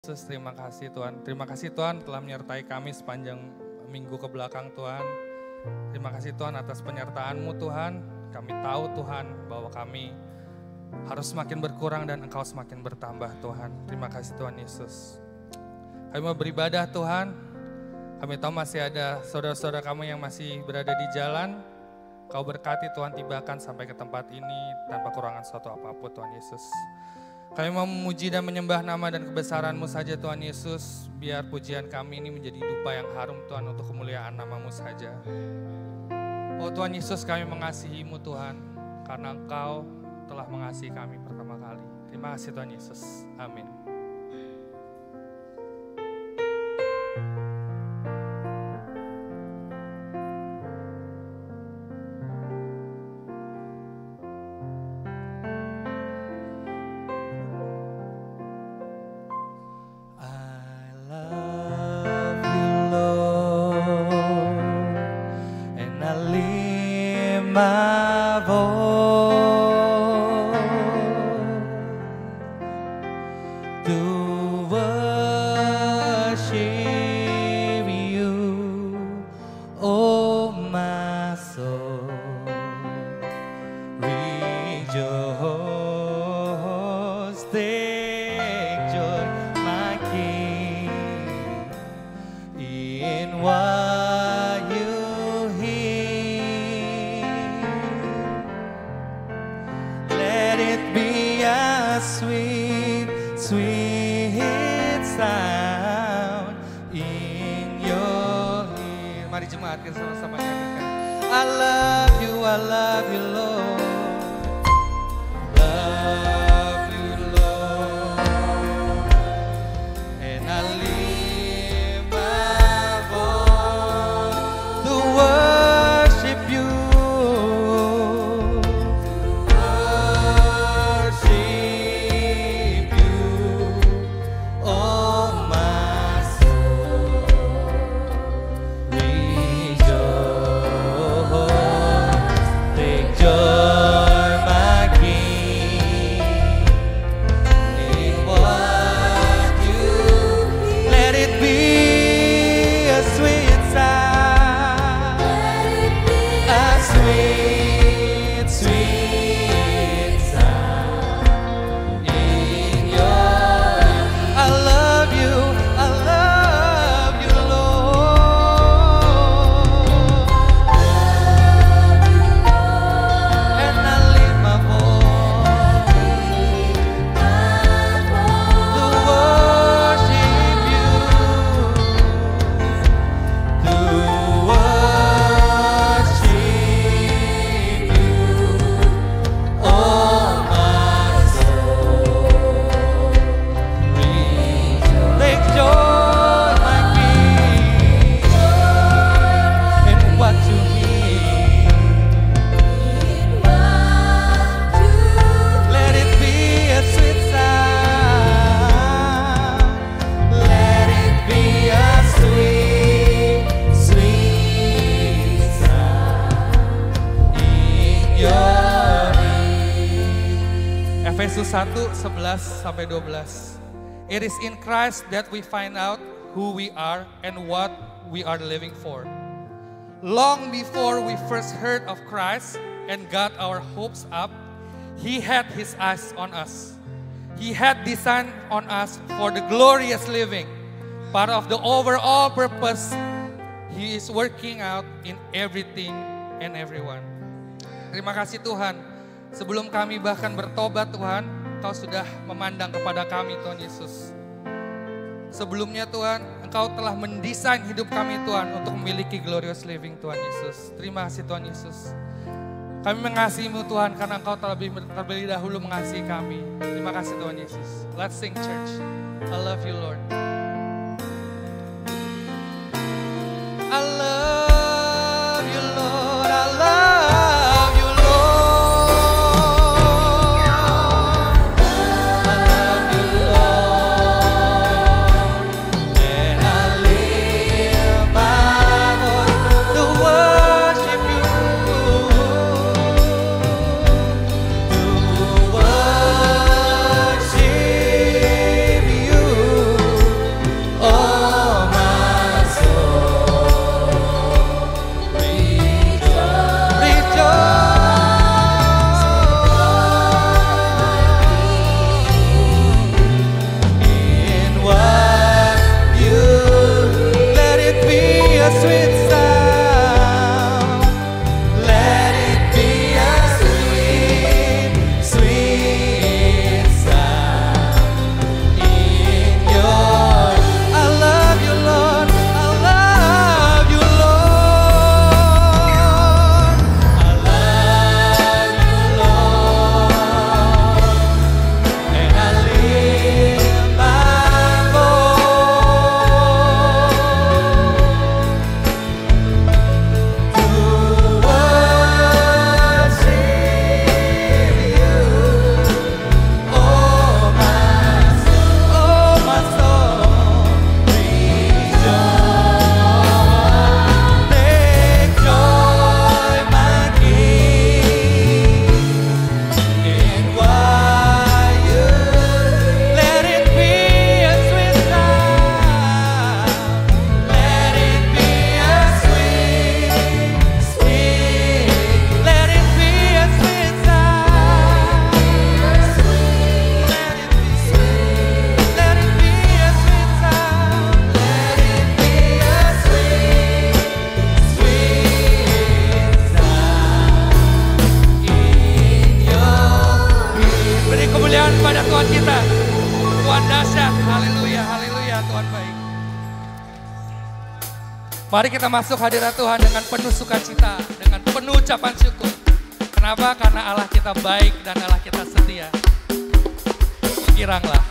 Yesus, terima kasih Tuhan. Terima kasih Tuhan telah menyertai kami sepanjang minggu ke belakang Tuhan. Terima kasih Tuhan atas penyertaan-Mu Tuhan. Kami tahu Tuhan bahwa kami harus semakin berkurang dan Engkau semakin bertambah Tuhan. Terima kasih Tuhan Yesus. Kami mau beribadah Tuhan. Kami tahu masih ada saudara-saudara kami yang masih berada di jalan. Kau berkati Tuhan, tibakan sampai ke tempat ini tanpa kurangan suatu apapun Tuhan Yesus. Kami mau memuji dan menyembah nama dan kebesaran-Mu saja Tuhan Yesus. Biar pujian kami ini menjadi dupa yang harum Tuhan untuk kemuliaan nama-Mu saja. Oh Tuhan Yesus, kami mengasihi-Mu Tuhan. Karena Engkau telah mengasihi kami pertama kali. Terima kasih Tuhan Yesus. Amin. Efesus 1, 11-12. It is in Christ that we find out who we are and what we are living for. Long before we first heard of Christ and got our hopes up, He had His eyes on us. He had designed on us for the glorious living. Part of the overall purpose He is working out in everything and everyone. Terima kasih Tuhan. Sebelum kami bahkan bertobat Tuhan, Engkau sudah memandang kepada kami Tuhan Yesus. Sebelumnya Tuhan, Engkau telah mendesain hidup kami Tuhan untuk memiliki glorious living Tuhan Yesus. Terima kasih Tuhan Yesus. Kami mengasihi-Mu Tuhan karena Engkau terlebih dahulu mengasihi kami. Terima kasih Tuhan Yesus. Let's sing church. I love you Lord. I love you Lord. I love Mari kita masuk hadirat Tuhan dengan penuh sukacita, dengan penuh ucapan syukur. Kenapa? Karena Allah kita baik dan Allah kita setia. Giranglah.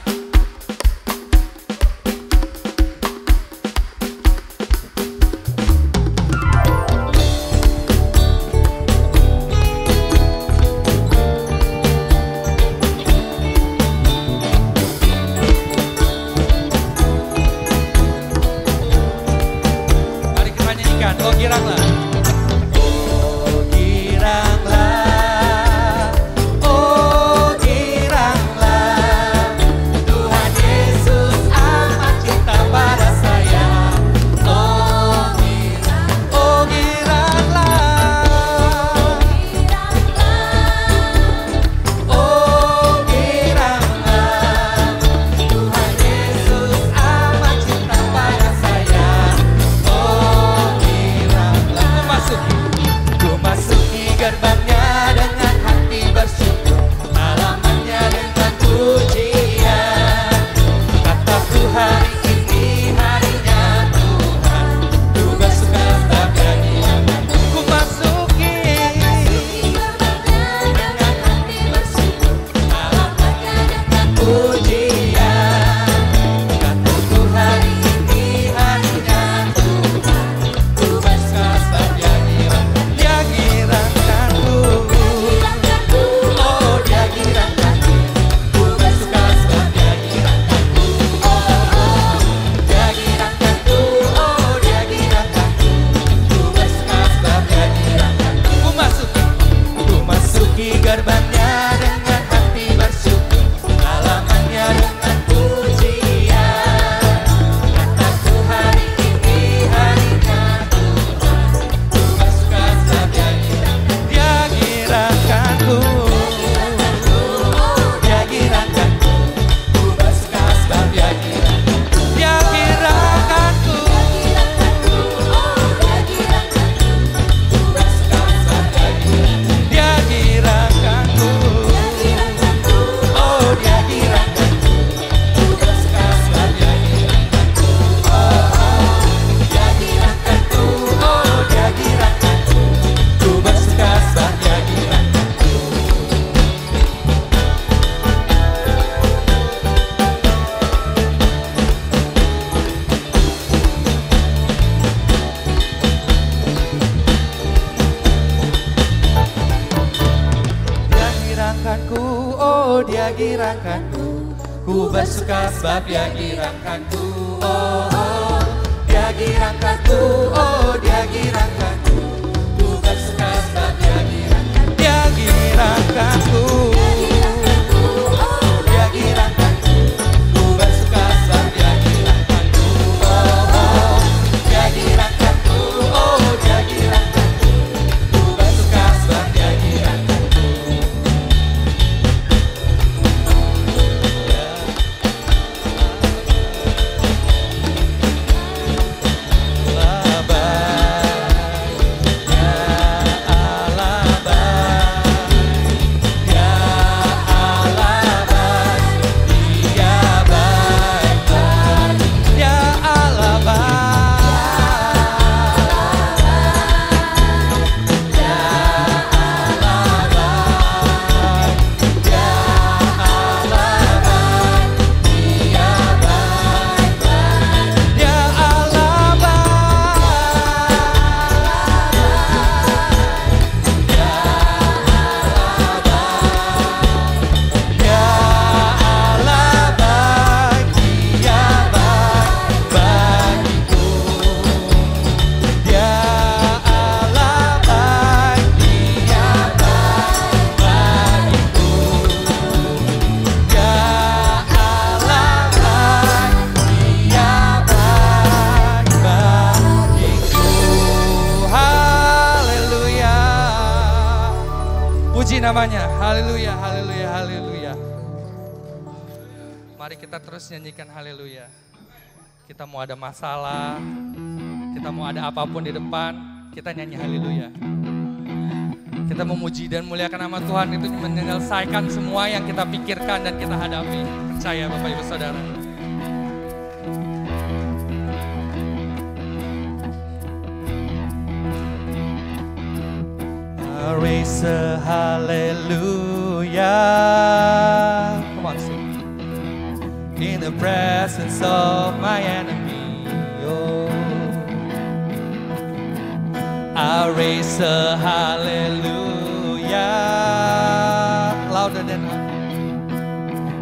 Mari kita nyanyikan, oh giranglah. Ku bersuka sebab dia girangkanku, oh, oh. Dia girangkanku, oh dia girangkanku. Ku bersuka sebab dia girangkanku. Dia girangkanku, oh dia girangkanku. Ku bersuka sebab dia girangkanku, oh, oh. Dia girangkanku, oh dia girangkanku. Ku bersuka sebab dia girangkanku. Namanya, haleluya, haleluya, haleluya. Mari kita terus nyanyikan haleluya. Kita mau ada masalah, kita mau ada apapun di depan, kita nyanyi haleluya. Kita memuji dan muliakan nama Tuhan itu menyelesaikan semua yang kita pikirkan dan kita hadapi. Percaya Bapak Ibu Saudara. raise a hallelujah. Come on, sing. In the presence of my enemy, oh, I raise a hallelujah.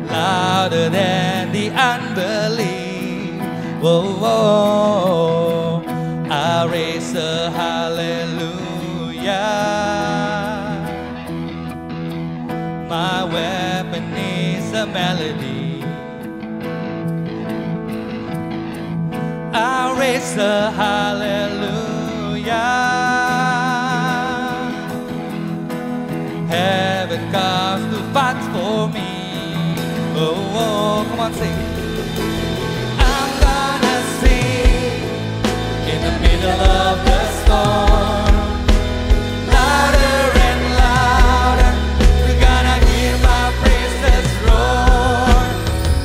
Louder than the unbelief. Oh, oh, I raise a hallelujah. My weapon is a melody. I raise a hallelujah. Heaven comes to fight for me. Oh, oh, come on, sing. I'm gonna sing in the middle of the storm. Louder and louder, we're gonna hear my praises roar.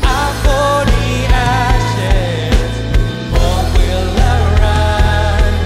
Out for the ashes, hope will arise.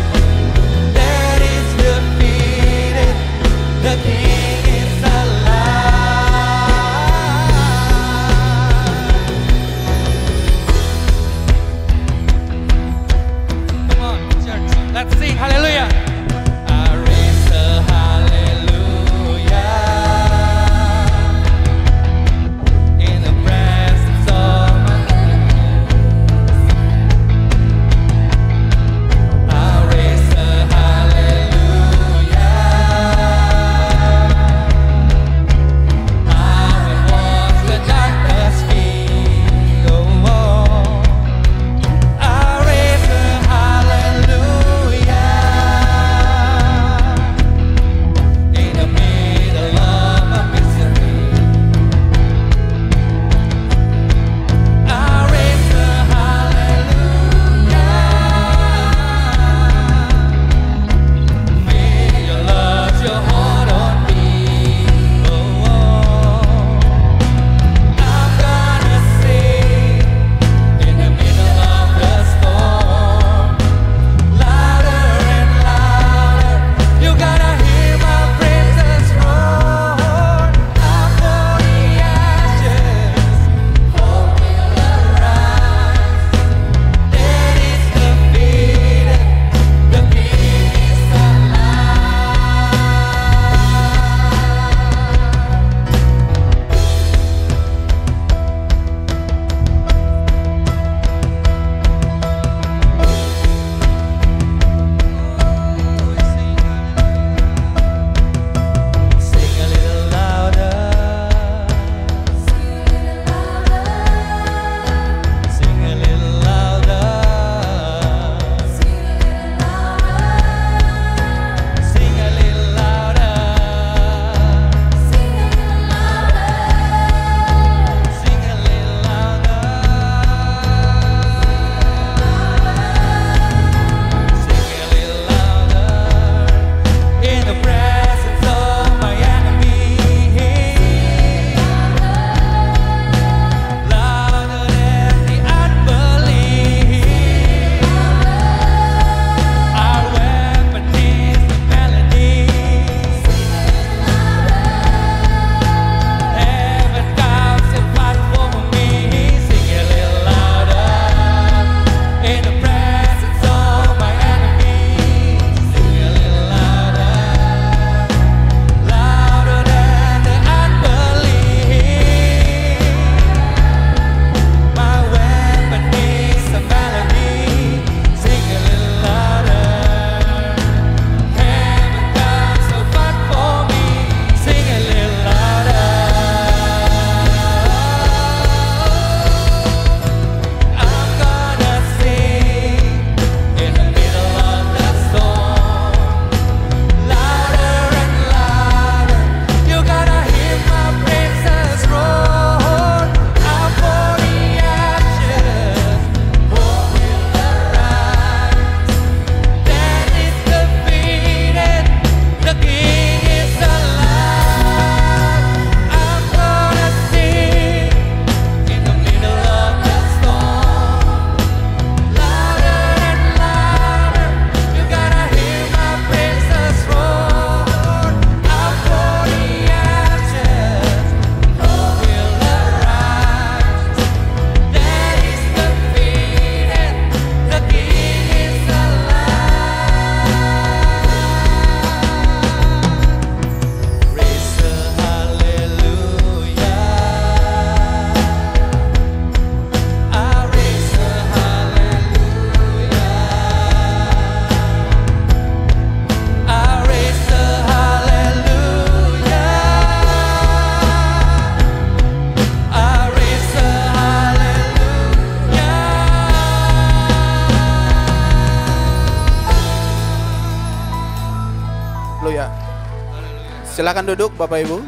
Silakan duduk Bapak Ibu.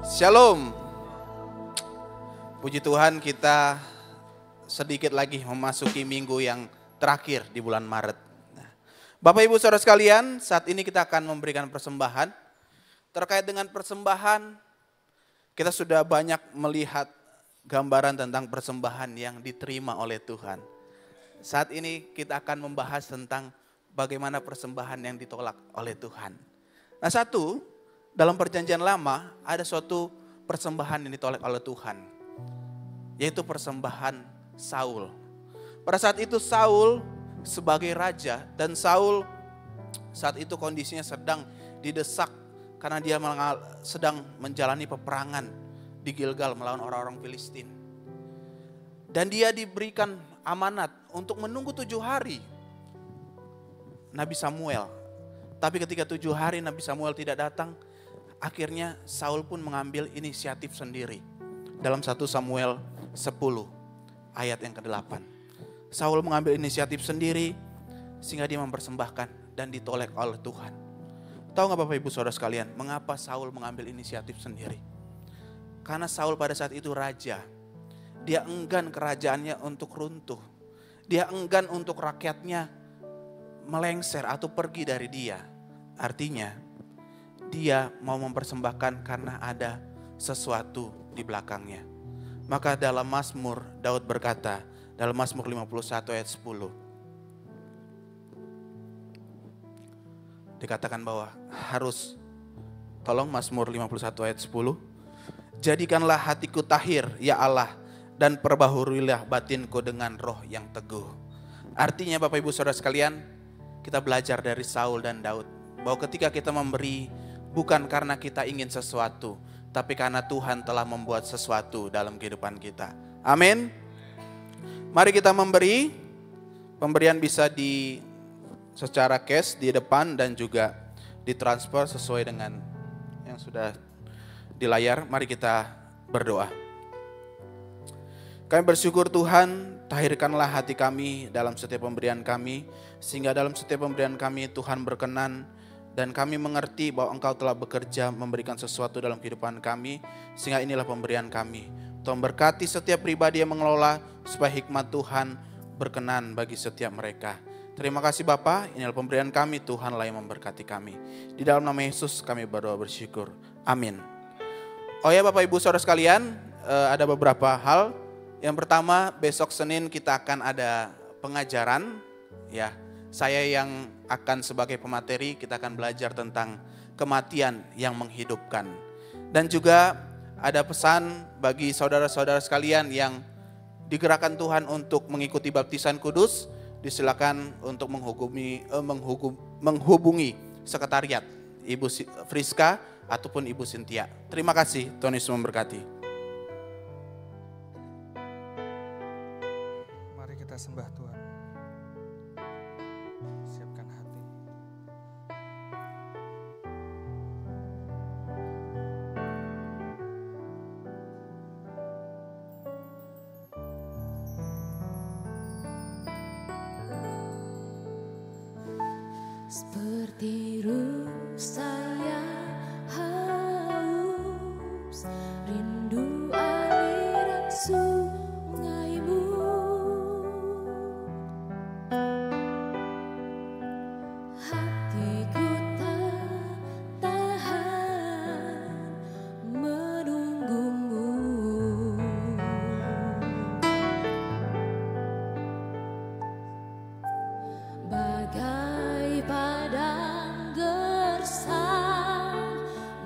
Shalom. Puji Tuhan, kita sedikit lagi memasuki minggu yang terakhir di bulan Maret. Bapak Ibu Saudara sekalian, saat ini kita akan memberikan persembahan. Terkait dengan persembahan, kita sudah banyak melihat gambaran tentang persembahan yang diterima oleh Tuhan. Saat ini kita akan membahas tentang bagaimana persembahan yang ditolak oleh Tuhan. Nah, satu, dalam perjanjian lama ada suatu persembahan yang ditolak oleh Tuhan, yaitu persembahan Saul. Pada saat itu Saul sebagai raja, dan Saul saat itu kondisinya sedang didesak karena dia sedang menjalani peperangan di Gilgal melawan orang-orang Filistin. Dan dia diberikan amanat untuk menunggu 7 hari Nabi Samuel. Tapi ketika 7 hari Nabi Samuel tidak datang, akhirnya Saul pun mengambil inisiatif sendiri. Dalam 1 Samuel 10 ayat yang ke-8. Saul mengambil inisiatif sendiri sehingga dia mempersembahkan dan ditolak oleh Tuhan. Tahu gak Bapak Ibu Saudara sekalian, mengapa Saul mengambil inisiatif sendiri? Karena Saul pada saat itu raja. Dia enggan kerajaannya untuk runtuh. Dia enggan untuk rakyatnya melengser atau pergi dari dia. Artinya dia mau mempersembahkan karena ada sesuatu di belakangnya. Maka dalam Mazmur, Daud berkata dalam Mazmur 51 ayat 10. Dikatakan bahwa harus, tolong Mazmur 51 ayat 10. Jadikanlah hatiku tahir ya Allah, dan perbaharuilah batinku dengan roh yang teguh. Artinya Bapak Ibu Saudara sekalian, kita belajar dari Saul dan Daud. Bahwa ketika kita memberi, bukan karena kita ingin sesuatu, tapi karena Tuhan telah membuat sesuatu dalam kehidupan kita. Amin. Mari kita memberi. Pemberian bisa secara cash di depan dan juga ditransfer sesuai dengan yang sudah di layar. Mari kita berdoa. Kami bersyukur Tuhan, tahirkanlah hati kami dalam setiap pemberian kami, sehingga dalam setiap pemberian kami Tuhan berkenan, dan kami mengerti bahwa Engkau telah bekerja memberikan sesuatu dalam kehidupan kami, sehingga inilah pemberian kami. Tuhan berkati setiap pribadi yang mengelola, supaya hikmat Tuhan berkenan bagi setiap mereka. Terima kasih Bapa, inilah pemberian kami, Tuhanlah yang memberkati kami. Di dalam nama Yesus kami berdoa bersyukur. Amin. Oh ya Bapak Ibu Saudara sekalian, ada beberapa hal. Yang pertama, besok Senin kita akan ada pengajaran. Ya, saya yang akan sebagai pemateri, kita akan belajar tentang kematian yang menghidupkan. Dan juga ada pesan bagi saudara-saudara sekalian yang digerakkan Tuhan untuk mengikuti baptisan kudus. Disilakan untuk menghubungi sekretariat Ibu Friska ataupun Ibu Cynthia. Terima kasih, Tuhan Yesus memberkati. Mari kita sembah Tuhan. Siapkan hati. Seperti rusa yang haus, rindu aliran sungaimu. Hatiku tak tahan menunggumu. Bagai padang gersang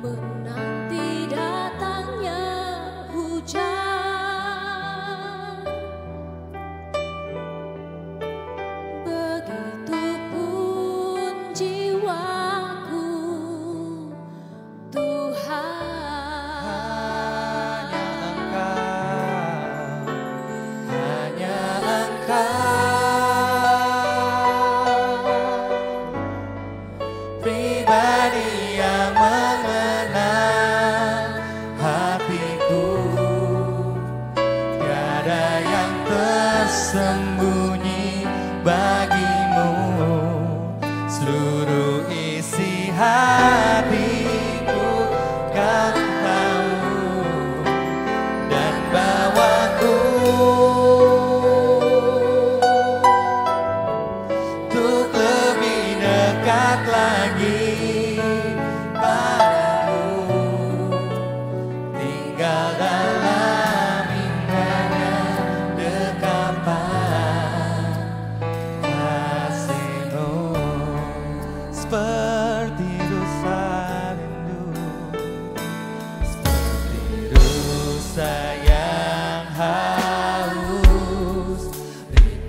menanti datangnya hujan. Begitupun jiwaku, Tuhan. Hanya Engkau, pribadi yang mengenal hatiku. Tiada yang tersembunyi bagimu, seluruh isi hati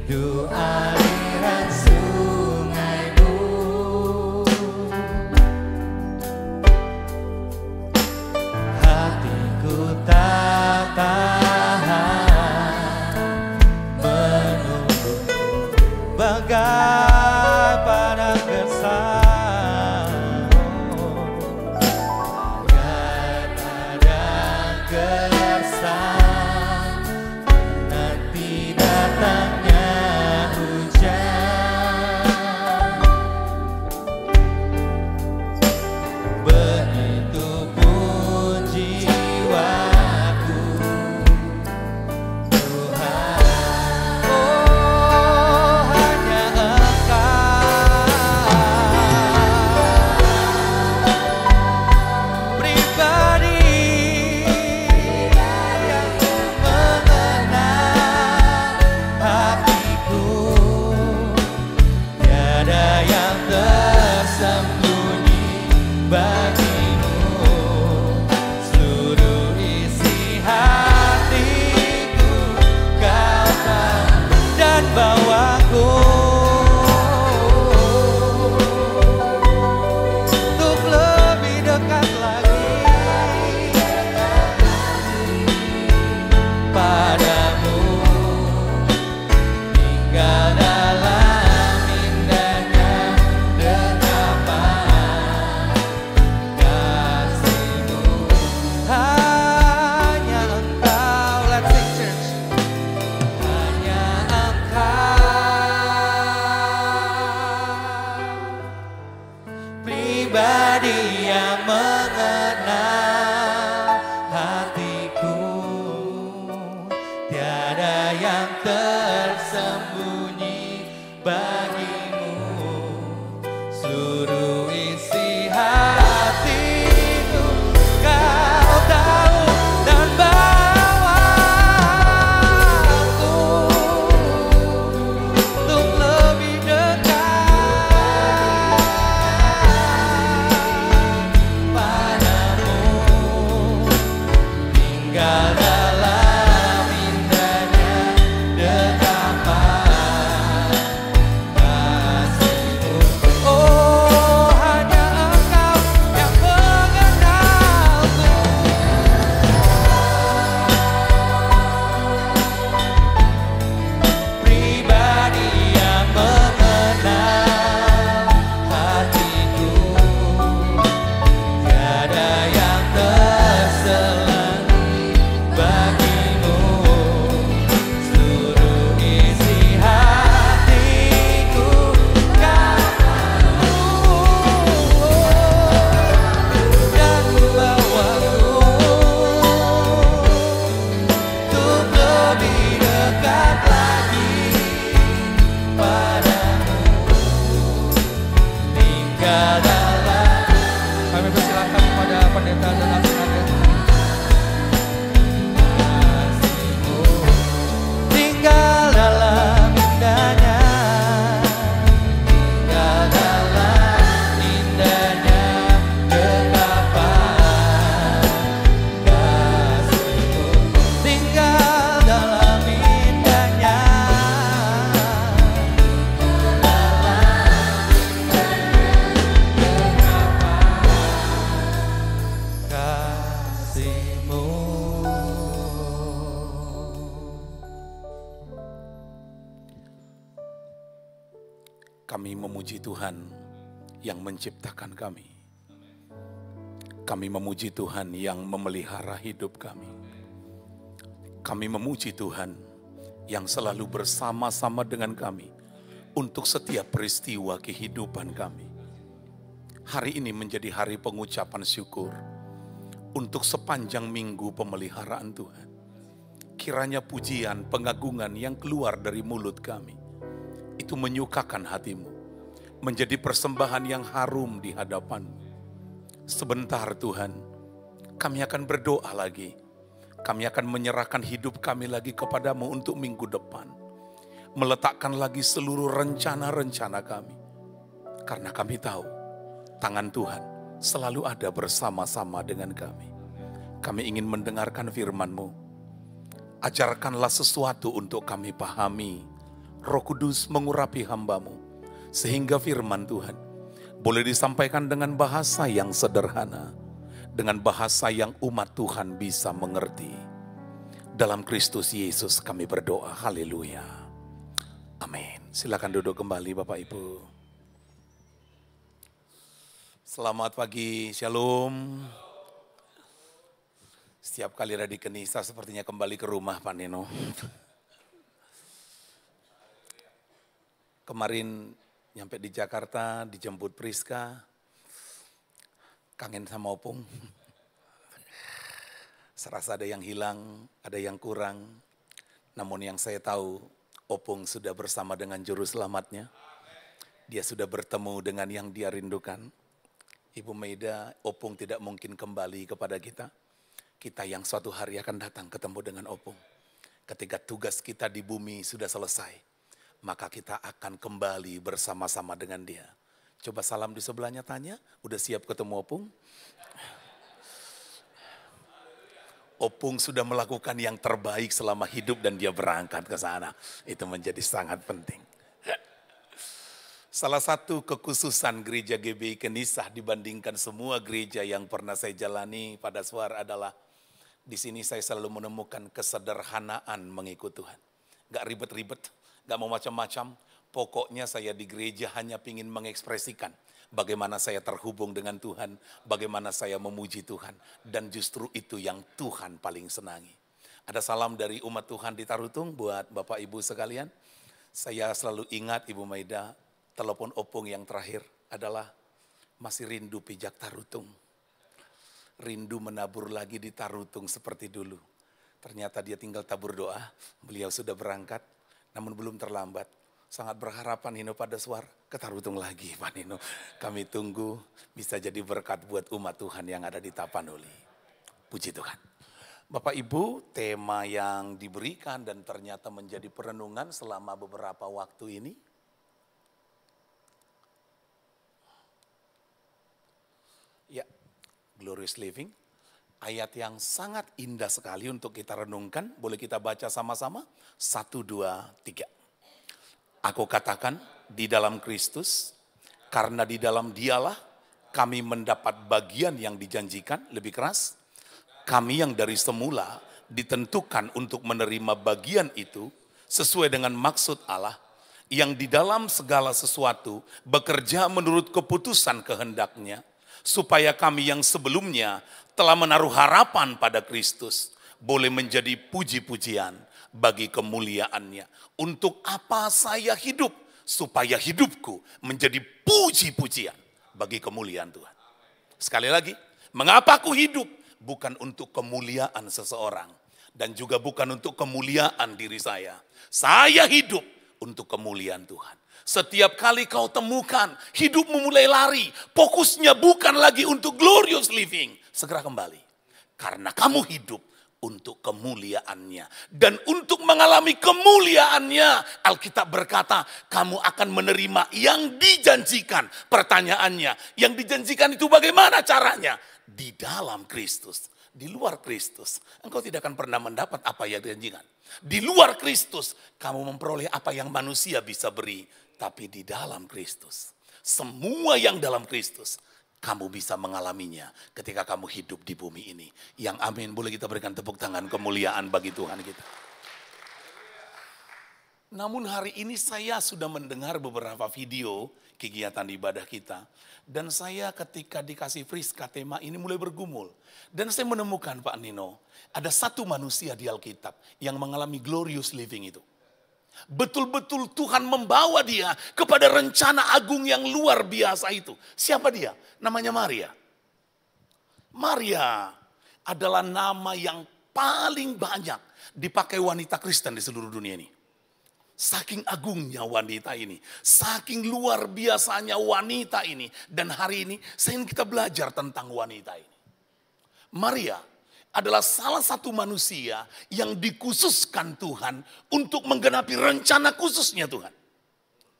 Du aliran sungaimu, hatiku tak tahan menunggu bagai pada gersang, bagai pada gersang nanti datangnya hujan. Begitu pun jiwaku Tuhan, oh hanya Engkau pribadi yang mengenal hatiku, tiada yang tersembunyi bagimu, seluruh isi hatiku Kau tahu dan bawaku untuk lebih dekat lagi padamu, tinggal dalam indahnya dekapan kasih-Mu. Hanya Engkau, let's sing church. Hanya Engkau pribadi yang mengenal hatiku, tiada yang tersembunyi bagimu, seluruh isi hatiku Kau tahu dan bawaku untuk lebih dekat padamu, tinggal dalam indahnya dekapan kasih-Mu. Oh hanya Engkau yang mengenalku, pribadi yang mengenal hatiku, tiada yang terselangi bagimu, seluruh isi hatiku Kau tahu dan bawaku untuk lebih dekat lagi padamu, tinggal dalam. Kami persilakan kepada pendeta dan anak-anak. kasih-Mu, tinggal dalam indahnya, tinggal dalam indahnya dekapan kasih-Mu, tinggal dalam indahnya, kasih-Mu. Kami memuji Tuhan yang menciptakan kami. Kami memuji Tuhan yang memelihara hidup kami. Kami memuji Tuhan yang selalu bersama-sama dengan kami untuk setiap peristiwa kehidupan kami. Hari ini menjadi hari pengucapan syukur untuk sepanjang minggu pemeliharaan Tuhan. Kiranya pujian, pengagungan yang keluar dari mulut kami itu menyukakan hatimu, menjadi persembahan yang harum di hadapan-Mu. Sebentar Tuhan, kami akan berdoa lagi. Kami akan menyerahkan hidup kami lagi kepadamu untuk minggu depan. Meletakkan lagi seluruh rencana-rencana kami. Karena kami tahu, tangan Tuhan selalu ada bersama-sama dengan kami. Kami ingin mendengarkan firman-Mu. Ajarkanlah sesuatu untuk kami pahami Roh Kudus mengurapi hamba-Mu, sehingga firman Tuhan boleh disampaikan dengan bahasa yang sederhana, dengan bahasa yang umat Tuhan bisa mengerti. Dalam Kristus Yesus kami berdoa, haleluya. Amin. Silakan duduk kembali Bapak Ibu. Selamat pagi, shalom. Setiap kali ada di Kenisa sepertinya kembali ke rumah Pak Nino. Kemarin nyampe di Jakarta, dijemput Priska, kangen sama Opung. Serasa ada yang hilang, ada yang kurang. Namun yang saya tahu, Opung sudah bersama dengan Juru Selamatnya. Dia sudah bertemu dengan yang dia rindukan. Ibu Maida, Opung tidak mungkin kembali kepada kita. Kita yang suatu hari akan datang ketemu dengan Opung. Ketika tugas kita di bumi sudah selesai, maka kita akan kembali bersama-sama dengan dia. Coba salam di sebelahnya, tanya, udah siap ketemu Opung? Opung sudah melakukan yang terbaik selama hidup dan dia berangkat ke sana. Itu menjadi sangat penting. Salah satu kekhususan gereja GBI Kenisa dibandingkan semua gereja yang pernah saya jalani pada Suar adalah di sini saya selalu menemukan kesederhanaan mengikut Tuhan. Gak ribet-ribet, gak mau macam-macam. Pokoknya saya di gereja hanya ingin mengekspresikan bagaimana saya terhubung dengan Tuhan, bagaimana saya memuji Tuhan. Dan justru itu yang Tuhan paling senangi. Ada salam dari umat Tuhan di Tarutung buat Bapak Ibu sekalian. Saya selalu ingat Ibu Maida, telepon Opung yang terakhir adalah masih rindu pijak Tarutung. Rindu menabur lagi di Tarutung seperti dulu. Ternyata dia tinggal tabur doa, beliau sudah berangkat, namun belum terlambat. Sangat berharap Pak Nino pada Suar ke Tarutung lagi Pak Nino. Kami tunggu bisa jadi berkat buat umat Tuhan yang ada di Tapanuli. Puji Tuhan. Bapak Ibu, tema yang diberikan dan ternyata menjadi perenungan selama beberapa waktu ini, ya, glorious living, ayat yang sangat indah sekali untuk kita renungkan. Boleh kita baca sama-sama? 1, 2, 3. Aku katakan di dalam Kristus, karena di dalam Dialah kami mendapat bagian yang dijanjikan. Lebih keras, kami yang dari semula ditentukan untuk menerima bagian itu sesuai dengan maksud Allah, yang di dalam segala sesuatu bekerja menurut keputusan kehendak-Nya, supaya kami yang sebelumnya telah menaruh harapan pada Kristus boleh menjadi puji-pujian bagi kemuliaan-Nya. Untuk apa saya hidup? Supaya hidupku menjadi puji-pujian bagi kemuliaan Tuhan. Sekali lagi, mengapa aku hidup? Bukan untuk kemuliaan seseorang dan juga bukan untuk kemuliaan diri saya. Saya hidup untuk kemuliaan Tuhan. Setiap kali kau temukan hidupmu mulai lari, fokusnya bukan lagi untuk glorious living, segera kembali. Karena kamu hidup untuk kemuliaan-Nya. Dan untuk mengalami kemuliaan-Nya, Alkitab berkata, kamu akan menerima yang dijanjikan. Pertanyaannya, yang dijanjikan itu bagaimana caranya? Di dalam Kristus. Di luar Kristus, engkau tidak akan pernah mendapat apa yang dijanjikan. Di luar Kristus, kamu memperoleh apa yang manusia bisa beri. Tapi di dalam Kristus, semua yang dalam Kristus, kamu bisa mengalaminya ketika kamu hidup di bumi ini. Yang amin, boleh kita berikan tepuk tangan kemuliaan bagi Tuhan kita. Namun hari ini saya sudah mendengar beberapa video kegiatan ibadah kita. Dan saya ketika dikasih Priska tema ini mulai bergumul. Dan saya menemukan Pak Nino, ada satu manusia di Alkitab yang mengalami glorious living itu. Betul-betul Tuhan membawa dia kepada rencana agung yang luar biasa itu. Siapa dia? Namanya Maria. Maria adalah nama yang paling banyak dipakai wanita Kristen di seluruh dunia ini. Saking agungnya wanita ini, saking luar biasanya wanita ini. Dan hari ini saya ingin kita belajar tentang wanita ini. Maria adalah salah satu manusia yang dikhususkan Tuhan untuk menggenapi rencana khususnya Tuhan.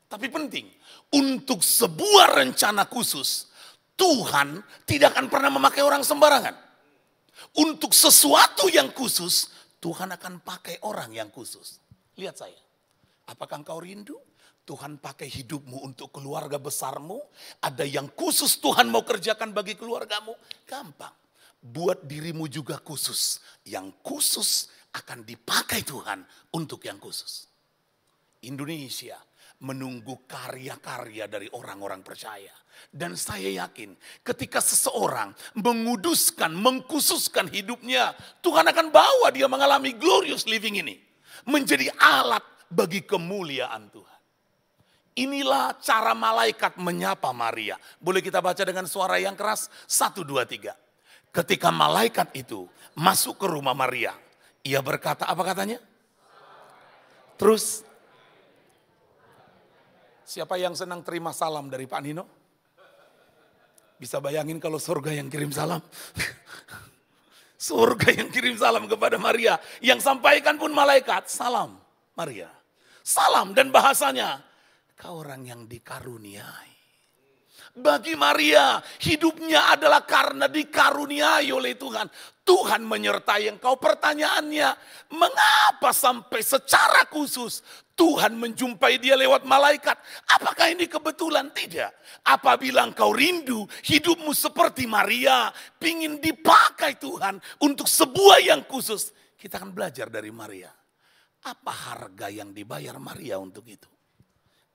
Tapi penting, untuk sebuah rencana khusus, Tuhan tidak akan pernah memakai orang sembarangan. Untuk sesuatu yang khusus, Tuhan akan pakai orang yang khusus. Lihat saya. Apakah engkau rindu? Tuhan pakai hidupmu untuk keluarga besarmu. Ada yang khusus Tuhan mau kerjakan bagi keluargamu. Gampang. Buat dirimu juga khusus. Yang khusus akan dipakai Tuhan untuk yang khusus. Indonesia menunggu karya-karya dari orang-orang percaya. Dan saya yakin ketika seseorang menguduskan, mengkhususkan hidupnya, Tuhan akan bawa dia mengalami glorious living ini. Menjadi alat bagi kemuliaan Tuhan. Inilah cara malaikat menyapa Maria. Boleh kita baca dengan suara yang keras? 1, 2, 3. Ketika malaikat itu masuk ke rumah Maria, ia berkata, apa katanya? Terus, siapa yang senang terima salam dari Pak Nino? Bisa bayangin kalau surga yang kirim salam? Surga yang kirim salam kepada Maria. Yang sampaikan pun malaikat, salam Maria. Salam dan bahasanya, kau orang yang dikaruniai. Bagi Maria, hidupnya adalah karena dikaruniai oleh Tuhan. Tuhan menyertai engkau. Pertanyaannya, mengapa sampai secara khusus Tuhan menjumpai dia lewat malaikat? Apakah ini kebetulan? Tidak. Apabila engkau rindu hidupmu seperti Maria, pingin dipakai Tuhan untuk sebuah yang khusus, kita akan belajar dari Maria. Apa harga yang dibayar Maria untuk itu?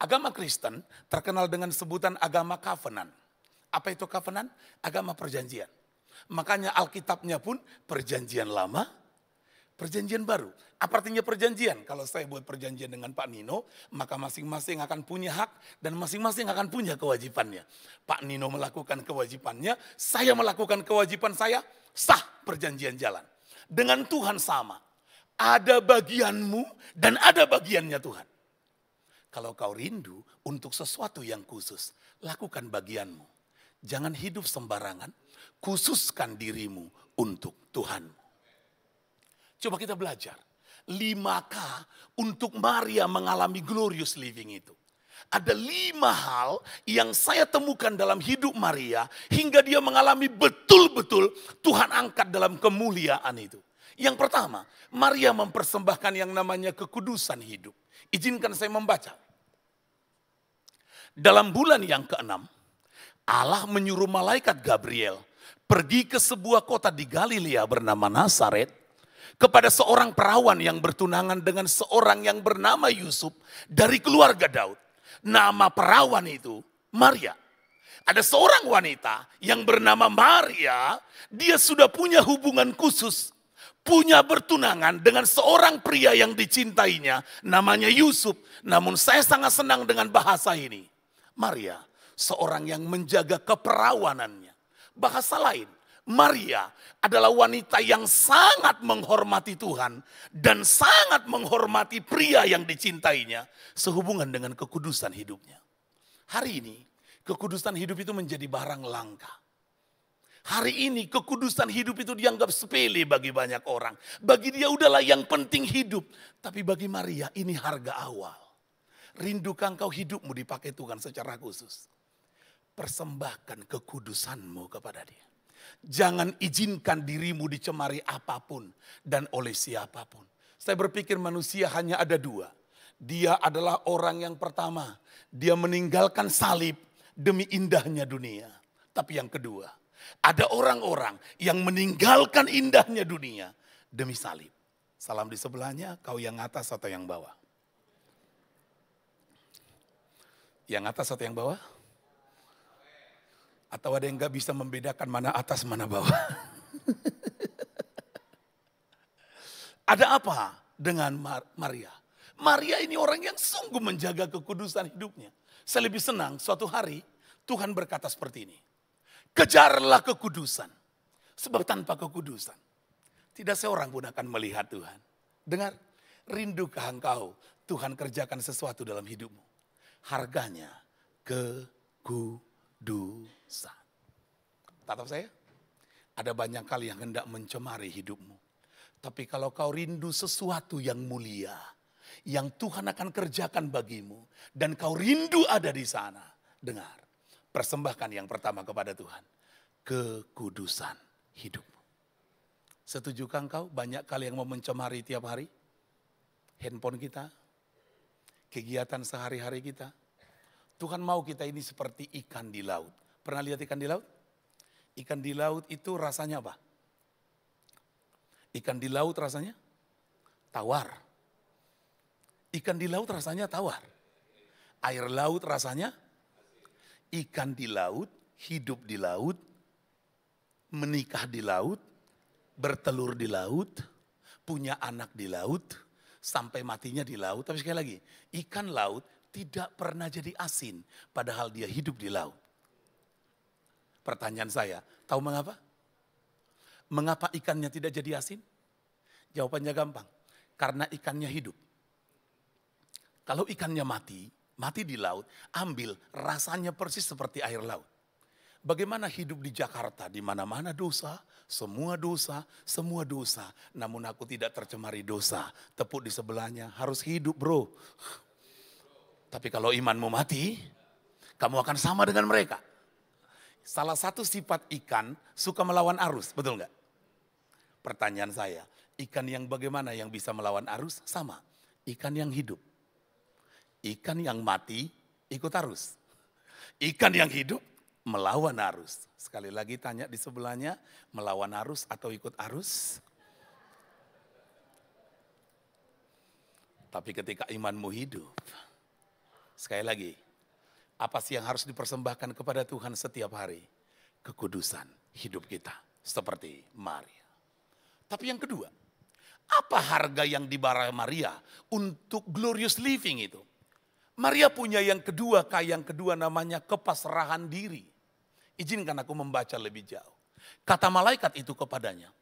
Agama Kristen terkenal dengan sebutan agama covenant. Apa itu covenant? Agama perjanjian. Makanya Alkitabnya pun perjanjian lama, perjanjian baru. Apa artinya perjanjian? Kalau saya buat perjanjian dengan Pak Nino, maka masing-masing akan punya hak dan masing-masing akan punya kewajibannya. Pak Nino melakukan kewajibannya, saya melakukan kewajiban saya, sah perjanjian jalan. Dengan Tuhan sama. Ada bagianmu dan ada bagiannya Tuhan. Kalau kau rindu untuk sesuatu yang khusus, lakukan bagianmu. Jangan hidup sembarangan, khususkan dirimu untuk Tuhan. Coba kita belajar. 5K untuk Maria mengalami glorious living itu. Ada 5 hal yang saya temukan dalam hidup Maria hingga dia mengalami betul-betul Tuhan angkat dalam kemuliaan itu. Yang pertama, Maria mempersembahkan yang namanya kekudusan hidup. Izinkan saya membaca. Dalam bulan yang ke-6, Allah menyuruh malaikat Gabriel pergi ke sebuah kota di Galilea bernama Nazaret kepada seorang perawan yang bertunangan dengan seorang yang bernama Yusuf dari keluarga Daud. Nama perawan itu Maria. Ada seorang wanita yang bernama Maria, dia sudah punya hubungan khusus, punya bertunangan dengan seorang pria yang dicintainya, namanya Yusuf. Namun saya sangat senang dengan bahasa ini. Maria, seorang yang menjaga keperawanannya. Bahasa lain, Maria adalah wanita yang sangat menghormati Tuhan dan sangat menghormati pria yang dicintainya sehubungan dengan kekudusan hidupnya. Hari ini, kekudusan hidup itu menjadi barang langka. Hari ini kekudusan hidup itu dianggap sepele bagi banyak orang. Bagi dia udahlah yang penting hidup. Tapi bagi Maria ini harga awal. Rindukan kau hidupmu dipakai Tuhan secara khusus. Persembahkan kekudusanmu kepada dia. Jangan izinkan dirimu dicemari apapun dan oleh siapapun. Saya berpikir manusia hanya ada 2. Dia adalah orang yang pertama. Dia meninggalkan salib demi indahnya dunia. Tapi yang kedua, ada orang-orang yang meninggalkan indahnya dunia demi salib. Salam di sebelahnya, kau yang atas atau yang bawah? Yang atas atau yang bawah? Atau ada yang gak bisa membedakan mana atas mana bawah? Ada apa dengan Maria? Maria ini orang yang sungguh menjaga kekudusan hidupnya. Saya lebih senang suatu hari Tuhan berkata seperti ini. Kejarlah kekudusan. Sebab tanpa kekudusan tidak seorang pun akan melihat Tuhan. Dengar, rindukah engkau Tuhan kerjakan sesuatu dalam hidupmu? Harganya kekudusan. Tatap saya, ada banyak kali yang hendak mencemari hidupmu. Tapi kalau kau rindu sesuatu yang mulia, yang Tuhan akan kerjakan bagimu, dan kau rindu ada di sana, dengar, persembahkan yang pertama kepada Tuhan, kekudusan hidupmu. Setujukah engkau banyak kali yang mau mencemari tiap hari? Handphone kita, kegiatan sehari-hari kita. Tuhan mau kita ini seperti ikan di laut. Pernah lihat ikan di laut? Ikan di laut itu rasanya apa? Ikan di laut rasanya tawar. Ikan di laut rasanya tawar. Air laut rasanya ikan di laut, hidup di laut, menikah di laut, bertelur di laut, punya anak di laut, sampai matinya di laut. Tapi sekali lagi, ikan laut tidak pernah jadi asin, padahal dia hidup di laut. Pertanyaan saya, tahu mengapa? Mengapa ikannya tidak jadi asin? Jawabannya gampang, karena ikannya hidup. Kalau ikannya mati di laut, ambil, rasanya persis seperti air laut. Bagaimana hidup di Jakarta, di mana-mana dosa, semua dosa, semua dosa. Namun aku tidak tercemari dosa. Tepuk di sebelahnya, harus hidup bro. Tapi kalau imanmu mati, kamu akan sama dengan mereka. Salah satu sifat ikan suka melawan arus, betul nggak? Pertanyaan saya, ikan yang bagaimana yang bisa melawan arus? Sama, ikan yang hidup. Ikan yang mati ikut arus. Ikan yang hidup melawan arus. Sekali lagi tanya di sebelahnya, melawan arus atau ikut arus? Tapi ketika imanmu hidup, sekali lagi, apa sih yang harus dipersembahkan kepada Tuhan setiap hari? Kekudusan hidup kita, seperti Maria. Tapi yang kedua, apa harga yang dibayar Maria untuk glorious living itu? Maria punya yang kedua, yang kedua namanya kepasrahan diri. Izinkan aku membaca lebih jauh. Kata malaikat itu kepadanya,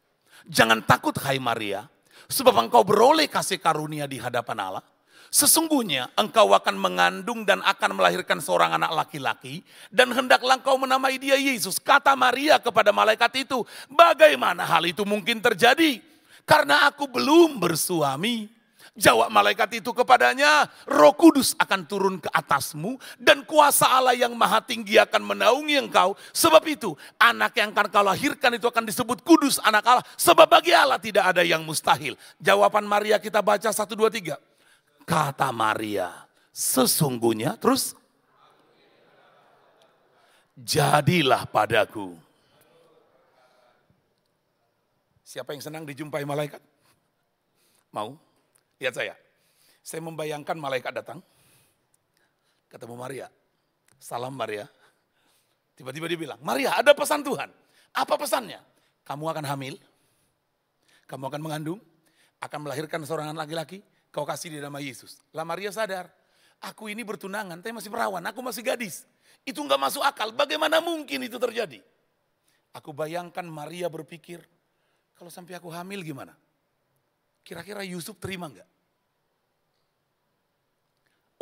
jangan takut hai Maria, sebab engkau beroleh kasih karunia di hadapan Allah. Sesungguhnya engkau akan mengandung dan akan melahirkan seorang anak laki-laki, dan hendaklah engkau menamai dia Yesus. Kata Maria kepada malaikat itu, bagaimana hal itu mungkin terjadi? Karena aku belum bersuami. Jawab malaikat itu kepadanya, Roh Kudus akan turun ke atasmu dan kuasa Allah yang maha tinggi akan menaungi engkau. Sebab itu anak yang akan kau lahirkan itu akan disebut kudus anak Allah. Sebab bagi Allah tidak ada yang mustahil. Jawaban Maria kita baca 1, 2, 3. Kata Maria, sesungguhnya terus jadilah padaku. Siapa yang senang dijumpai malaikat? Mau? Lihat saya membayangkan malaikat datang, ketemu Maria, salam Maria. Tiba-tiba dia bilang, Maria ada pesan Tuhan. Apa pesannya? Kamu akan hamil, kamu akan mengandung, akan melahirkan seorang anak laki-laki, kau kasih dia nama Yesus. Lah Maria sadar, aku ini bertunangan, tapi masih perawan, aku masih gadis. Itu enggak masuk akal, bagaimana mungkin itu terjadi? Aku bayangkan Maria berpikir, kalau sampai aku hamil gimana? Kira-kira Yusuf terima enggak?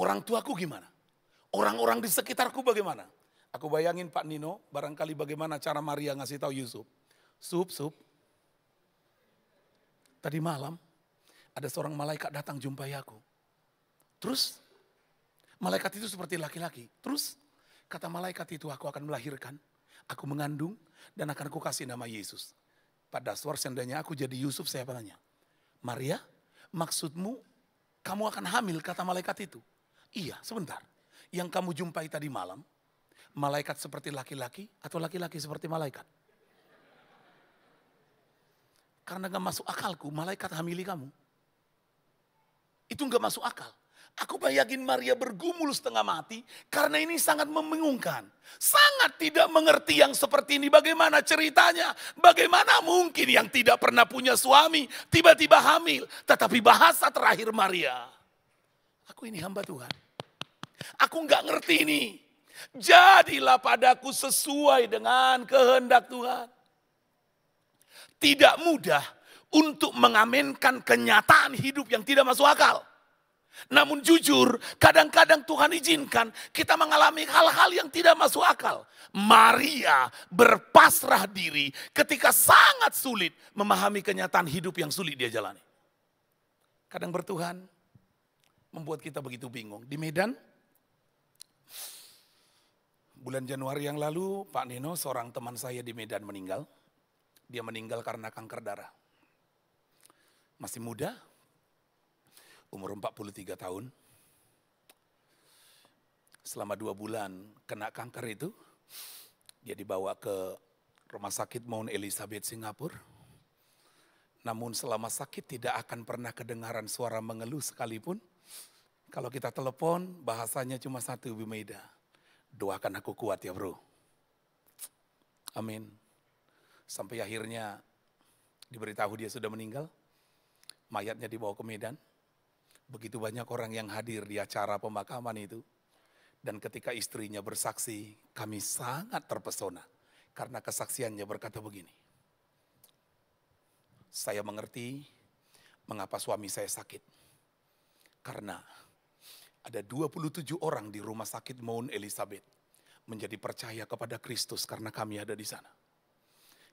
Orang tuaku gimana? Orang-orang di sekitarku bagaimana? Aku bayangin Pak Nino, barangkali bagaimana cara Maria ngasih tahu Yusuf. Sup. Tadi malam ada seorang malaikat datang jumpai aku. Terus malaikat itu seperti laki-laki. Terus kata malaikat itu aku akan melahirkan, aku mengandung dan akan aku kasih nama Yesus. Pada suara seandainya aku jadi Yusuf, saya tanya, Maria, maksudmu kamu akan hamil, kata malaikat itu. Iya, sebentar. Yang kamu jumpai tadi malam, malaikat seperti laki-laki atau laki-laki seperti malaikat? Karena gak masuk akalku, malaikat hamili kamu. Itu gak masuk akal. Aku bayangin Maria bergumul setengah mati karena ini sangat membingungkan. Sangat tidak mengerti yang seperti ini. Bagaimana ceritanya? Bagaimana mungkin yang tidak pernah punya suami tiba-tiba hamil. Tetapi bahasa terakhir Maria, aku ini hamba Tuhan. Aku gak ngerti ini. Jadilah padaku sesuai dengan kehendak Tuhan. Tidak mudah untuk mengaminkan kenyataan hidup yang tidak masuk akal. Namun jujur, kadang-kadang Tuhan izinkan kita mengalami hal-hal yang tidak masuk akal. Maria berpasrah diri ketika sangat sulit memahami kenyataan hidup yang sulit dia jalani. Kadang bertuhan membuat kita begitu bingung. Di Medan, bulan Januari yang lalu, Pak Nino, seorang teman saya di Medan meninggal. Dia meninggal karena kanker darah. Masih muda, umur 43 tahun. selama 2 bulan kena kanker itu, dia dibawa ke rumah sakit Mount Elizabeth Singapura. Namun selama sakit tidak akan pernah kedengaran suara mengeluh sekalipun. Kalau kita telepon bahasanya cuma satu, Bu Maida. Doakan aku kuat ya bro. Amin. Sampai akhirnya diberitahu dia sudah meninggal. Mayatnya dibawa ke Medan. Begitu banyak orang yang hadir di acara pemakaman itu. Dan ketika istrinya bersaksi, kami sangat terpesona. Karena kesaksiannya berkata begini. Saya mengerti mengapa suami saya sakit. Karena ada 27 orang di rumah sakit Mount Elizabeth menjadi percaya kepada Kristus karena kami ada di sana.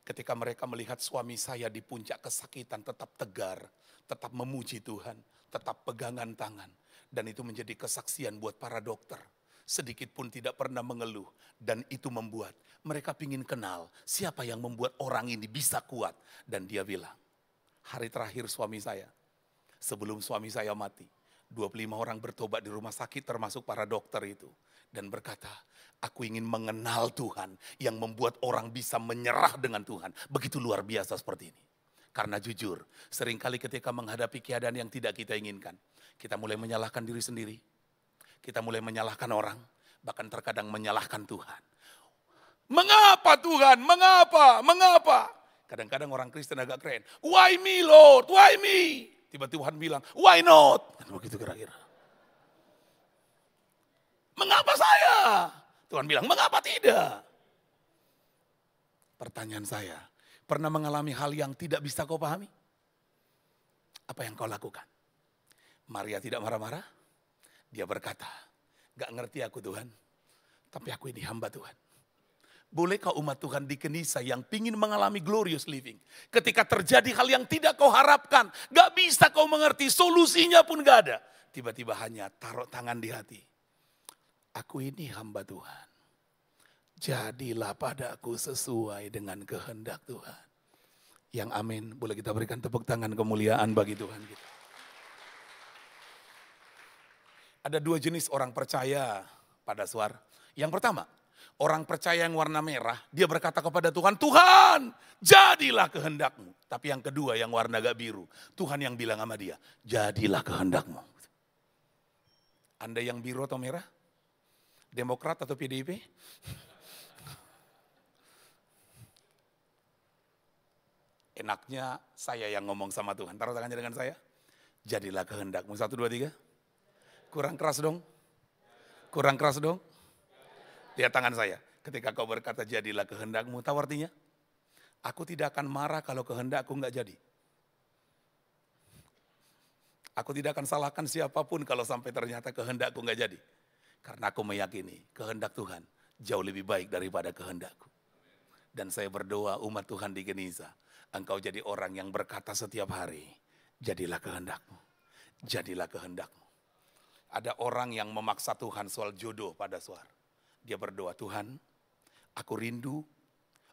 Ketika mereka melihat suami saya di puncak kesakitan tetap tegar, tetap memuji Tuhan, tetap pegangan tangan. Dan itu menjadi kesaksian buat para dokter. Sedikit pun tidak pernah mengeluh. Dan itu membuat mereka ingin kenal siapa yang membuat orang ini bisa kuat. Dan dia bilang, hari terakhir suami saya, sebelum suami saya mati, 25 orang bertobat di rumah sakit termasuk para dokter itu. Dan berkata, aku ingin mengenal Tuhan yang membuat orang bisa menyerah dengan Tuhan. Begitu luar biasa seperti ini. Karena jujur, seringkali ketika menghadapi keadaan yang tidak kita inginkan, kita mulai menyalahkan diri sendiri. Kita mulai menyalahkan orang, bahkan terkadang menyalahkan Tuhan. Mengapa Tuhan? Mengapa? Mengapa? Kadang-kadang orang Kristen agak keren. Why me Lord? Why me? Tiba-tiba Tuhan bilang, why not? Kan begitu kira-kira. Mengapa saya? Tuhan bilang, mengapa tidak? Pertanyaan saya, pernah mengalami hal yang tidak bisa kau pahami? Apa yang kau lakukan? Maria tidak marah-marah. Dia berkata, gak ngerti aku Tuhan, tapi aku ini hamba Tuhan. Bolehkah umat Tuhan di Kenisa yang ingin mengalami glorious living? Ketika terjadi hal yang tidak kau harapkan, gak bisa kau mengerti, solusinya pun gak ada. Tiba-tiba hanya taruh tangan di hati. Aku ini hamba Tuhan. Jadilah padaku sesuai dengan kehendak Tuhan. Yang amin, boleh kita berikan tepuk tangan kemuliaan bagi Tuhan kita. Ada 2 jenis orang percaya pada suara. Yang pertama, orang percaya yang warna merah, dia berkata kepada Tuhan, Tuhan, jadilah kehendakmu. Tapi yang kedua yang warna agak biru, Tuhan yang bilang sama dia, jadilah kehendakmu. Anda yang biru atau merah? Demokrat atau PDIP? Enaknya saya yang ngomong sama Tuhan. Taruh tangannya dengan saya. Jadilah kehendakmu. 1, 2, 3. Kurang keras dong. Kurang keras dong. Lihat tangan saya. Ketika kau berkata jadilah kehendakmu, tahu artinya? Aku tidak akan marah kalau kehendakku enggak jadi. Aku tidak akan salahkan siapapun kalau sampai ternyata kehendakku enggak jadi. Karena aku meyakini kehendak Tuhan jauh lebih baik daripada kehendakku. Dan saya berdoa umat Tuhan di Kenisa, engkau jadi orang yang berkata setiap hari, jadilah kehendakmu. Jadilah kehendakmu. Ada orang yang memaksa Tuhan soal jodoh pada suara. Dia berdoa, Tuhan, aku rindu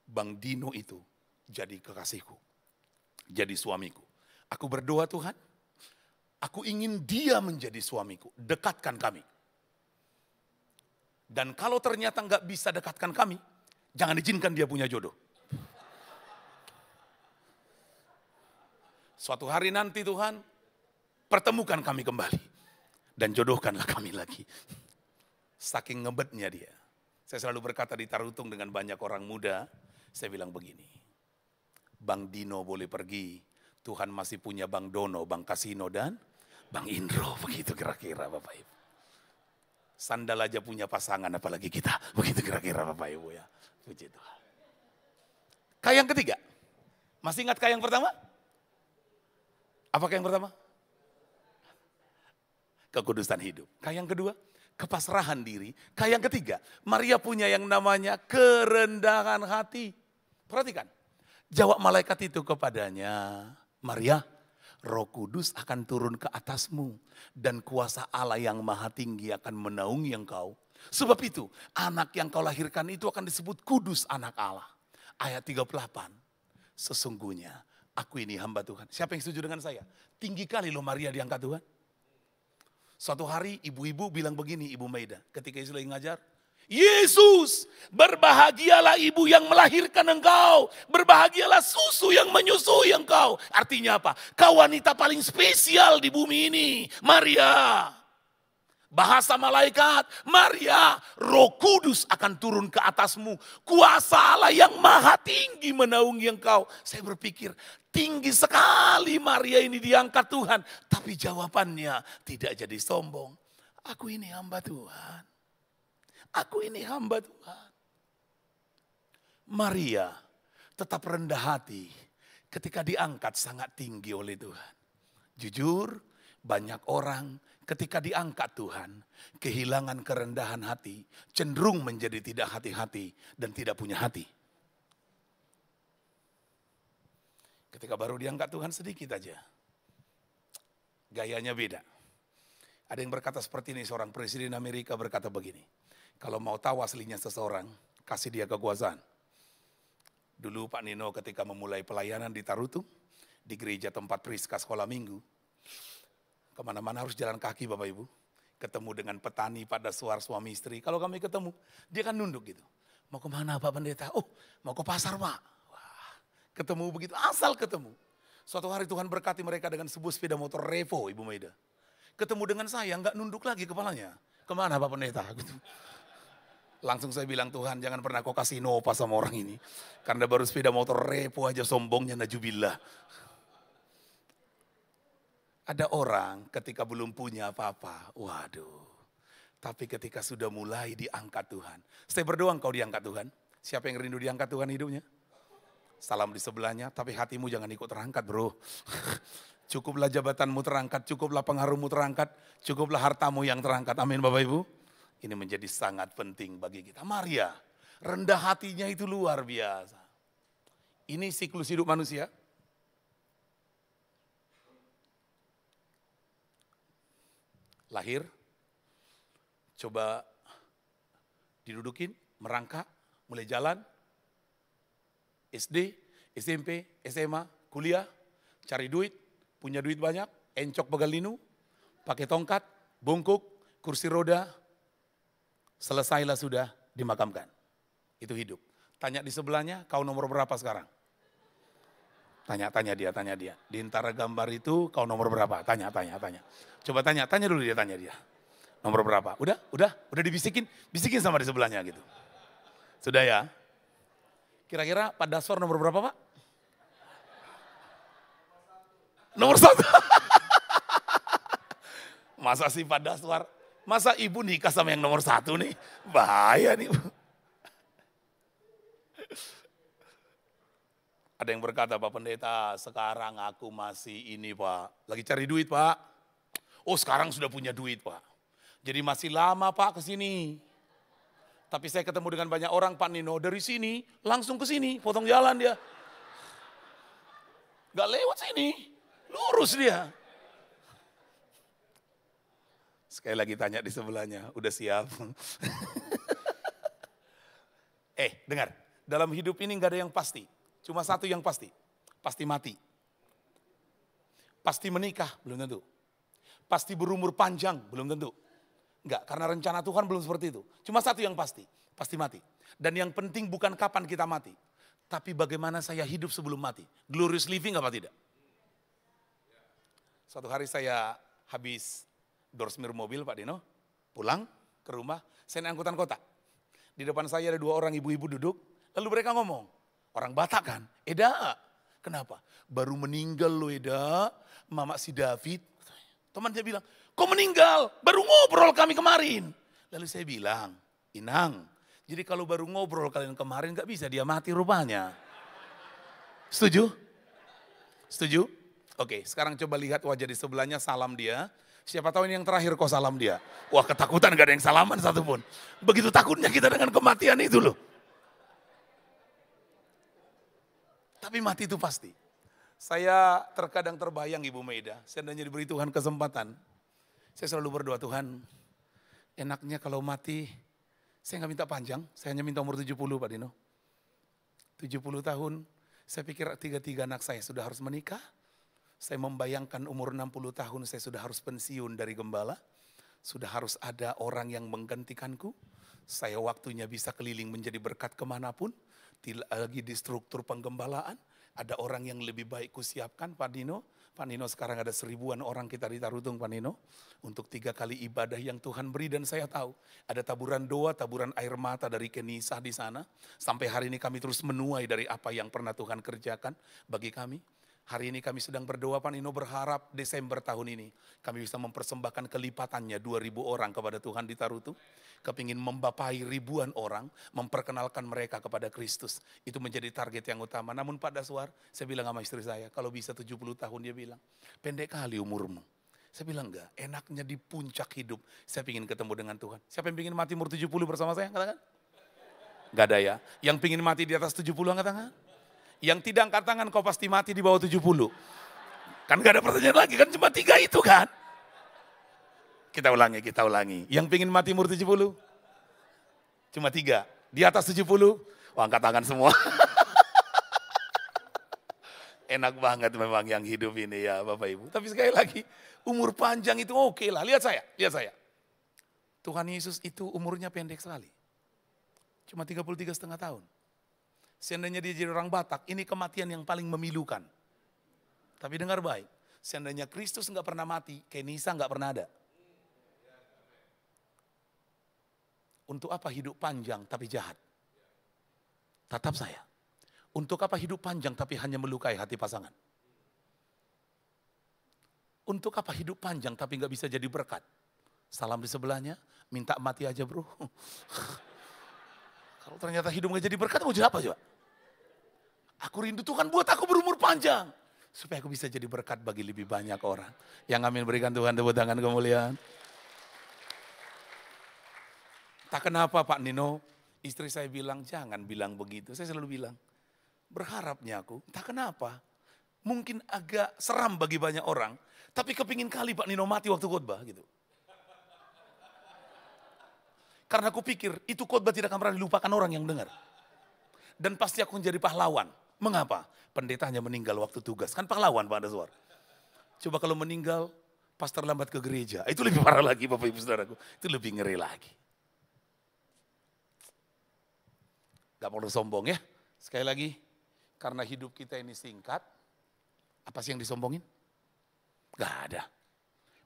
Bang Dino itu jadi kekasihku, jadi suamiku. Aku berdoa Tuhan, aku ingin dia menjadi suamiku, dekatkan kami. Dan kalau ternyata nggak bisa dekatkan kami, jangan izinkan dia punya jodoh. Suatu hari nanti Tuhan, pertemukan kami kembali. Dan jodohkanlah kami lagi. Saking ngebetnya dia. Saya selalu berkata di Tarutung dengan banyak orang muda. Saya bilang begini. Bang Dino boleh pergi. Tuhan masih punya Bang Dono, Bang Kasino dan Bang Indro. Begitu kira-kira Bapak Ibu. Sandal aja punya pasangan apalagi kita. Begitu kira-kira Bapak Ibu ya. Puji Tuhan. Kaya yang ketiga. Masih ingat kaya yang pertama? Apa kaya yang pertama? Kekudusan hidup. Kaya yang kedua, kepasrahan diri. Kaya yang ketiga, Maria punya yang namanya kerendahan hati. Perhatikan, jawab malaikat itu kepadanya, Maria, Roh Kudus akan turun ke atasmu dan kuasa Allah yang maha tinggi akan menaungi engkau. Sebab itu, anak yang kau lahirkan itu akan disebut kudus anak Allah. Ayat 38, sesungguhnya aku ini hamba Tuhan. Siapa yang setuju dengan saya? Tinggi kali loh Maria diangkat Tuhan. Suatu hari ibu-ibu bilang begini, Ibu Maida, ketika Yesus lagi ngajar. Yesus, berbahagialah ibu yang melahirkan engkau. Berbahagialah susu yang menyusui engkau. Artinya apa? Kau wanita paling spesial di bumi ini, Maria. Bahasa malaikat, Maria, Roh Kudus akan turun ke atasmu. Kuasa Allah yang maha tinggi menaungi engkau. Saya berpikir, tinggi sekali Maria ini diangkat Tuhan. Tapi jawabannya tidak jadi sombong. Aku ini hamba Tuhan. Aku ini hamba Tuhan. Maria tetap rendah hati ketika diangkat sangat tinggi oleh Tuhan. Jujur, banyak orang ketika diangkat Tuhan, kehilangan kerendahan hati, cenderung menjadi tidak hati-hati dan tidak punya hati. Ketika baru diangkat Tuhan sedikit aja, gayanya beda. Ada yang berkata seperti ini, seorang presiden Amerika berkata begini, kalau mau tahu aslinya seseorang, kasih dia kekuasaan. Dulu Pak Nino ketika memulai pelayanan di Tarutung, di gereja tempat Priska sekolah minggu, kemana-mana harus jalan kaki Bapak Ibu. Ketemu dengan petani pada suar suami istri. Kalau kami ketemu, dia kan nunduk gitu. Mau kemana Pak Pendeta? Oh, mau ke pasar Pak. Wah, ketemu begitu, asal ketemu. Suatu hari Tuhan berkati mereka dengan sebuah sepeda motor Revo, Ibu Maida. Ketemu dengan saya, nggak nunduk lagi kepalanya. Kemana Pak Pendeta? Gitu. Langsung saya bilang, Tuhan jangan pernah kau kasih nopa sama orang ini. Karena baru sepeda motor Revo aja sombongnya, najubillah. Ada orang ketika belum punya apa-apa, waduh. Tapi ketika sudah mulai diangkat Tuhan. Saya berdoa engkau diangkat Tuhan. Siapa yang rindu diangkat Tuhan hidupnya? Salam di sebelahnya, tapi hatimu jangan ikut terangkat bro. Cukuplah jabatanmu terangkat, cukuplah pengaruhmu terangkat, cukuplah hartamu yang terangkat. Amin Bapak Ibu. Ini menjadi sangat penting bagi kita. Maria, rendah hatinya itu luar biasa. Ini siklus hidup manusia. Lahir, coba didudukin, merangkak, mulai jalan, SD, SMP, SMA, kuliah, cari duit, punya duit banyak, encok pegal linu, pakai tongkat, bungkuk, kursi roda, selesailah sudah dimakamkan. Itu hidup. Tanya di sebelahnya, kau nomor berapa sekarang? Tanya dia. Di antara gambar itu kau nomor berapa? Tanya. Coba tanya dulu dia. Nomor berapa? Udah dibisikin sama di sebelahnya gitu. Sudah ya? Kira-kira Pak Daswar nomor berapa Pak? Nomor 1. Masa sih Pak Daswar? Masa ibu nikah sama yang nomor 1 nih? Bahaya nih. Ada yang berkata, Pak Pendeta, sekarang aku masih ini Pak, lagi cari duit Pak. Oh sekarang sudah punya duit Pak. Jadi masih lama Pak ke sini. Tapi saya ketemu dengan banyak orang Pak Nino, dari sini langsung ke sini, potong jalan dia. Gak lewat sini, lurus dia. Sekali lagi tanya di sebelahnya, udah siap? Dengar, dalam hidup ini gak ada yang pasti. Cuma satu yang pasti mati. Pasti menikah, belum tentu. Pasti berumur panjang, belum tentu. Enggak, karena rencana Tuhan belum seperti itu. Cuma satu yang pasti mati. Dan yang penting bukan kapan kita mati, tapi bagaimana saya hidup sebelum mati. Glorious living apa tidak? Suatu hari saya habis dorsmir mobil Pak Dino, pulang ke rumah, saya naik angkutan kota. Di depan saya ada 2 orang ibu-ibu duduk, lalu mereka ngomong, orang Batak kan, Eda, kenapa? Baru meninggal lo Eda, mama si David. Teman dia bilang, kok meninggal? Baru ngobrol kami kemarin. Lalu saya bilang, Inang, jadi kalau baru ngobrol kalian kemarin gak bisa dia mati rupanya. Setuju? Setuju? Oke, sekarang coba lihat wajah di sebelahnya, salam dia. Siapa tahu ini yang terakhir kau salam dia. Wah ketakutan gak ada yang salaman satupun. Begitu takutnya kita dengan kematian itu loh. Tapi mati itu pasti. Saya terkadang terbayang Ibu Maida, seandainya diberi Tuhan kesempatan. Saya selalu berdoa, Tuhan enaknya kalau mati, saya gak minta panjang, saya hanya minta umur 70 Pak Dino. 70 tahun, saya pikir 3 anak saya sudah harus menikah. Saya membayangkan umur 60 tahun saya sudah harus pensiun dari gembala. Sudah harus ada orang yang menggantikanku. Saya waktunya bisa keliling menjadi berkat kemanapun. Lagi di struktur penggembalaan. Ada orang yang lebih baik kusiapkan, Pak Nino. Pak Nino sekarang ada 1000-an orang kita di Tarutung, Pak Nino. Untuk 3 kali ibadah yang Tuhan beri, dan saya tahu ada taburan doa, taburan air mata dari Kenisa di sana. Sampai hari ini kami terus menuai dari apa yang pernah Tuhan kerjakan bagi kami. Hari ini kami sedang berdoa, Pak Nino, berharap Desember tahun ini kami bisa mempersembahkan kelipatannya 2000 orang kepada Tuhan di Tarutung. Kepingin membapai ribuan orang, memperkenalkan mereka kepada Kristus. Itu menjadi target yang utama. Namun Pak Daswar, saya bilang sama istri saya, kalau bisa 70 tahun, dia bilang, pendek kali umurmu. Saya bilang enggak, enaknya di puncak hidup. Saya ingin ketemu dengan Tuhan. Siapa yang ingin mati umur 70 bersama saya? Katakan. Enggak ada ya. Yang ingin mati di atas 70, angkat tangan. Yang tidak angkat tangan, kau pasti mati di bawah 70. Kan gak ada pertanyaan lagi, kan cuma 3 itu kan. Kita ulangi. Yang pingin mati umur 70? Cuma 3. Di atas 70? Wah, angkat tangan semua. Enak banget memang yang hidup ini ya Bapak Ibu. Tapi sekali lagi, umur panjang itu oke lah. Lihat saya. Tuhan Yesus itu umurnya pendek sekali. Cuma 33,5 tahun. Seandainya dia jadi orang Batak, ini kematian yang paling memilukan. Tapi dengar baik, seandainya Kristus enggak pernah mati, Kenisa enggak pernah ada. Untuk apa hidup panjang tapi jahat? Tatap saya. Untuk apa hidup panjang tapi hanya melukai hati pasangan? Untuk apa hidup panjang tapi enggak bisa jadi berkat? Salam di sebelahnya, minta mati aja bro. Kalau ternyata hidup enggak jadi berkat, mau jadi apa coba? Aku rindu Tuhan buat aku berumur panjang. Supaya aku bisa jadi berkat bagi lebih banyak orang. Yang amin, berikan Tuhan tepuk tangan kemuliaan. Tak kenapa Pak Nino, istri saya bilang jangan bilang begitu. Saya selalu bilang, berharapnya aku, tak kenapa. Mungkin agak seram bagi banyak orang. Tapi kepingin kali Pak Nino mati waktu khotbah gitu. Karena aku pikir itu khotbah tidak akan pernah dilupakan orang yang dengar. Dan pasti aku menjadi pahlawan. Mengapa? Pendetanya meninggal waktu tugas. Kan pahlawan Pak Daswar. Coba kalau meninggal pas terlambat ke gereja. Itu lebih parah lagi Bapak Ibu Saudaraku. Itu lebih ngeri lagi. Gak perlu sombong ya. Sekali lagi. Karena hidup kita ini singkat. Apa sih yang disombongin? Gak ada.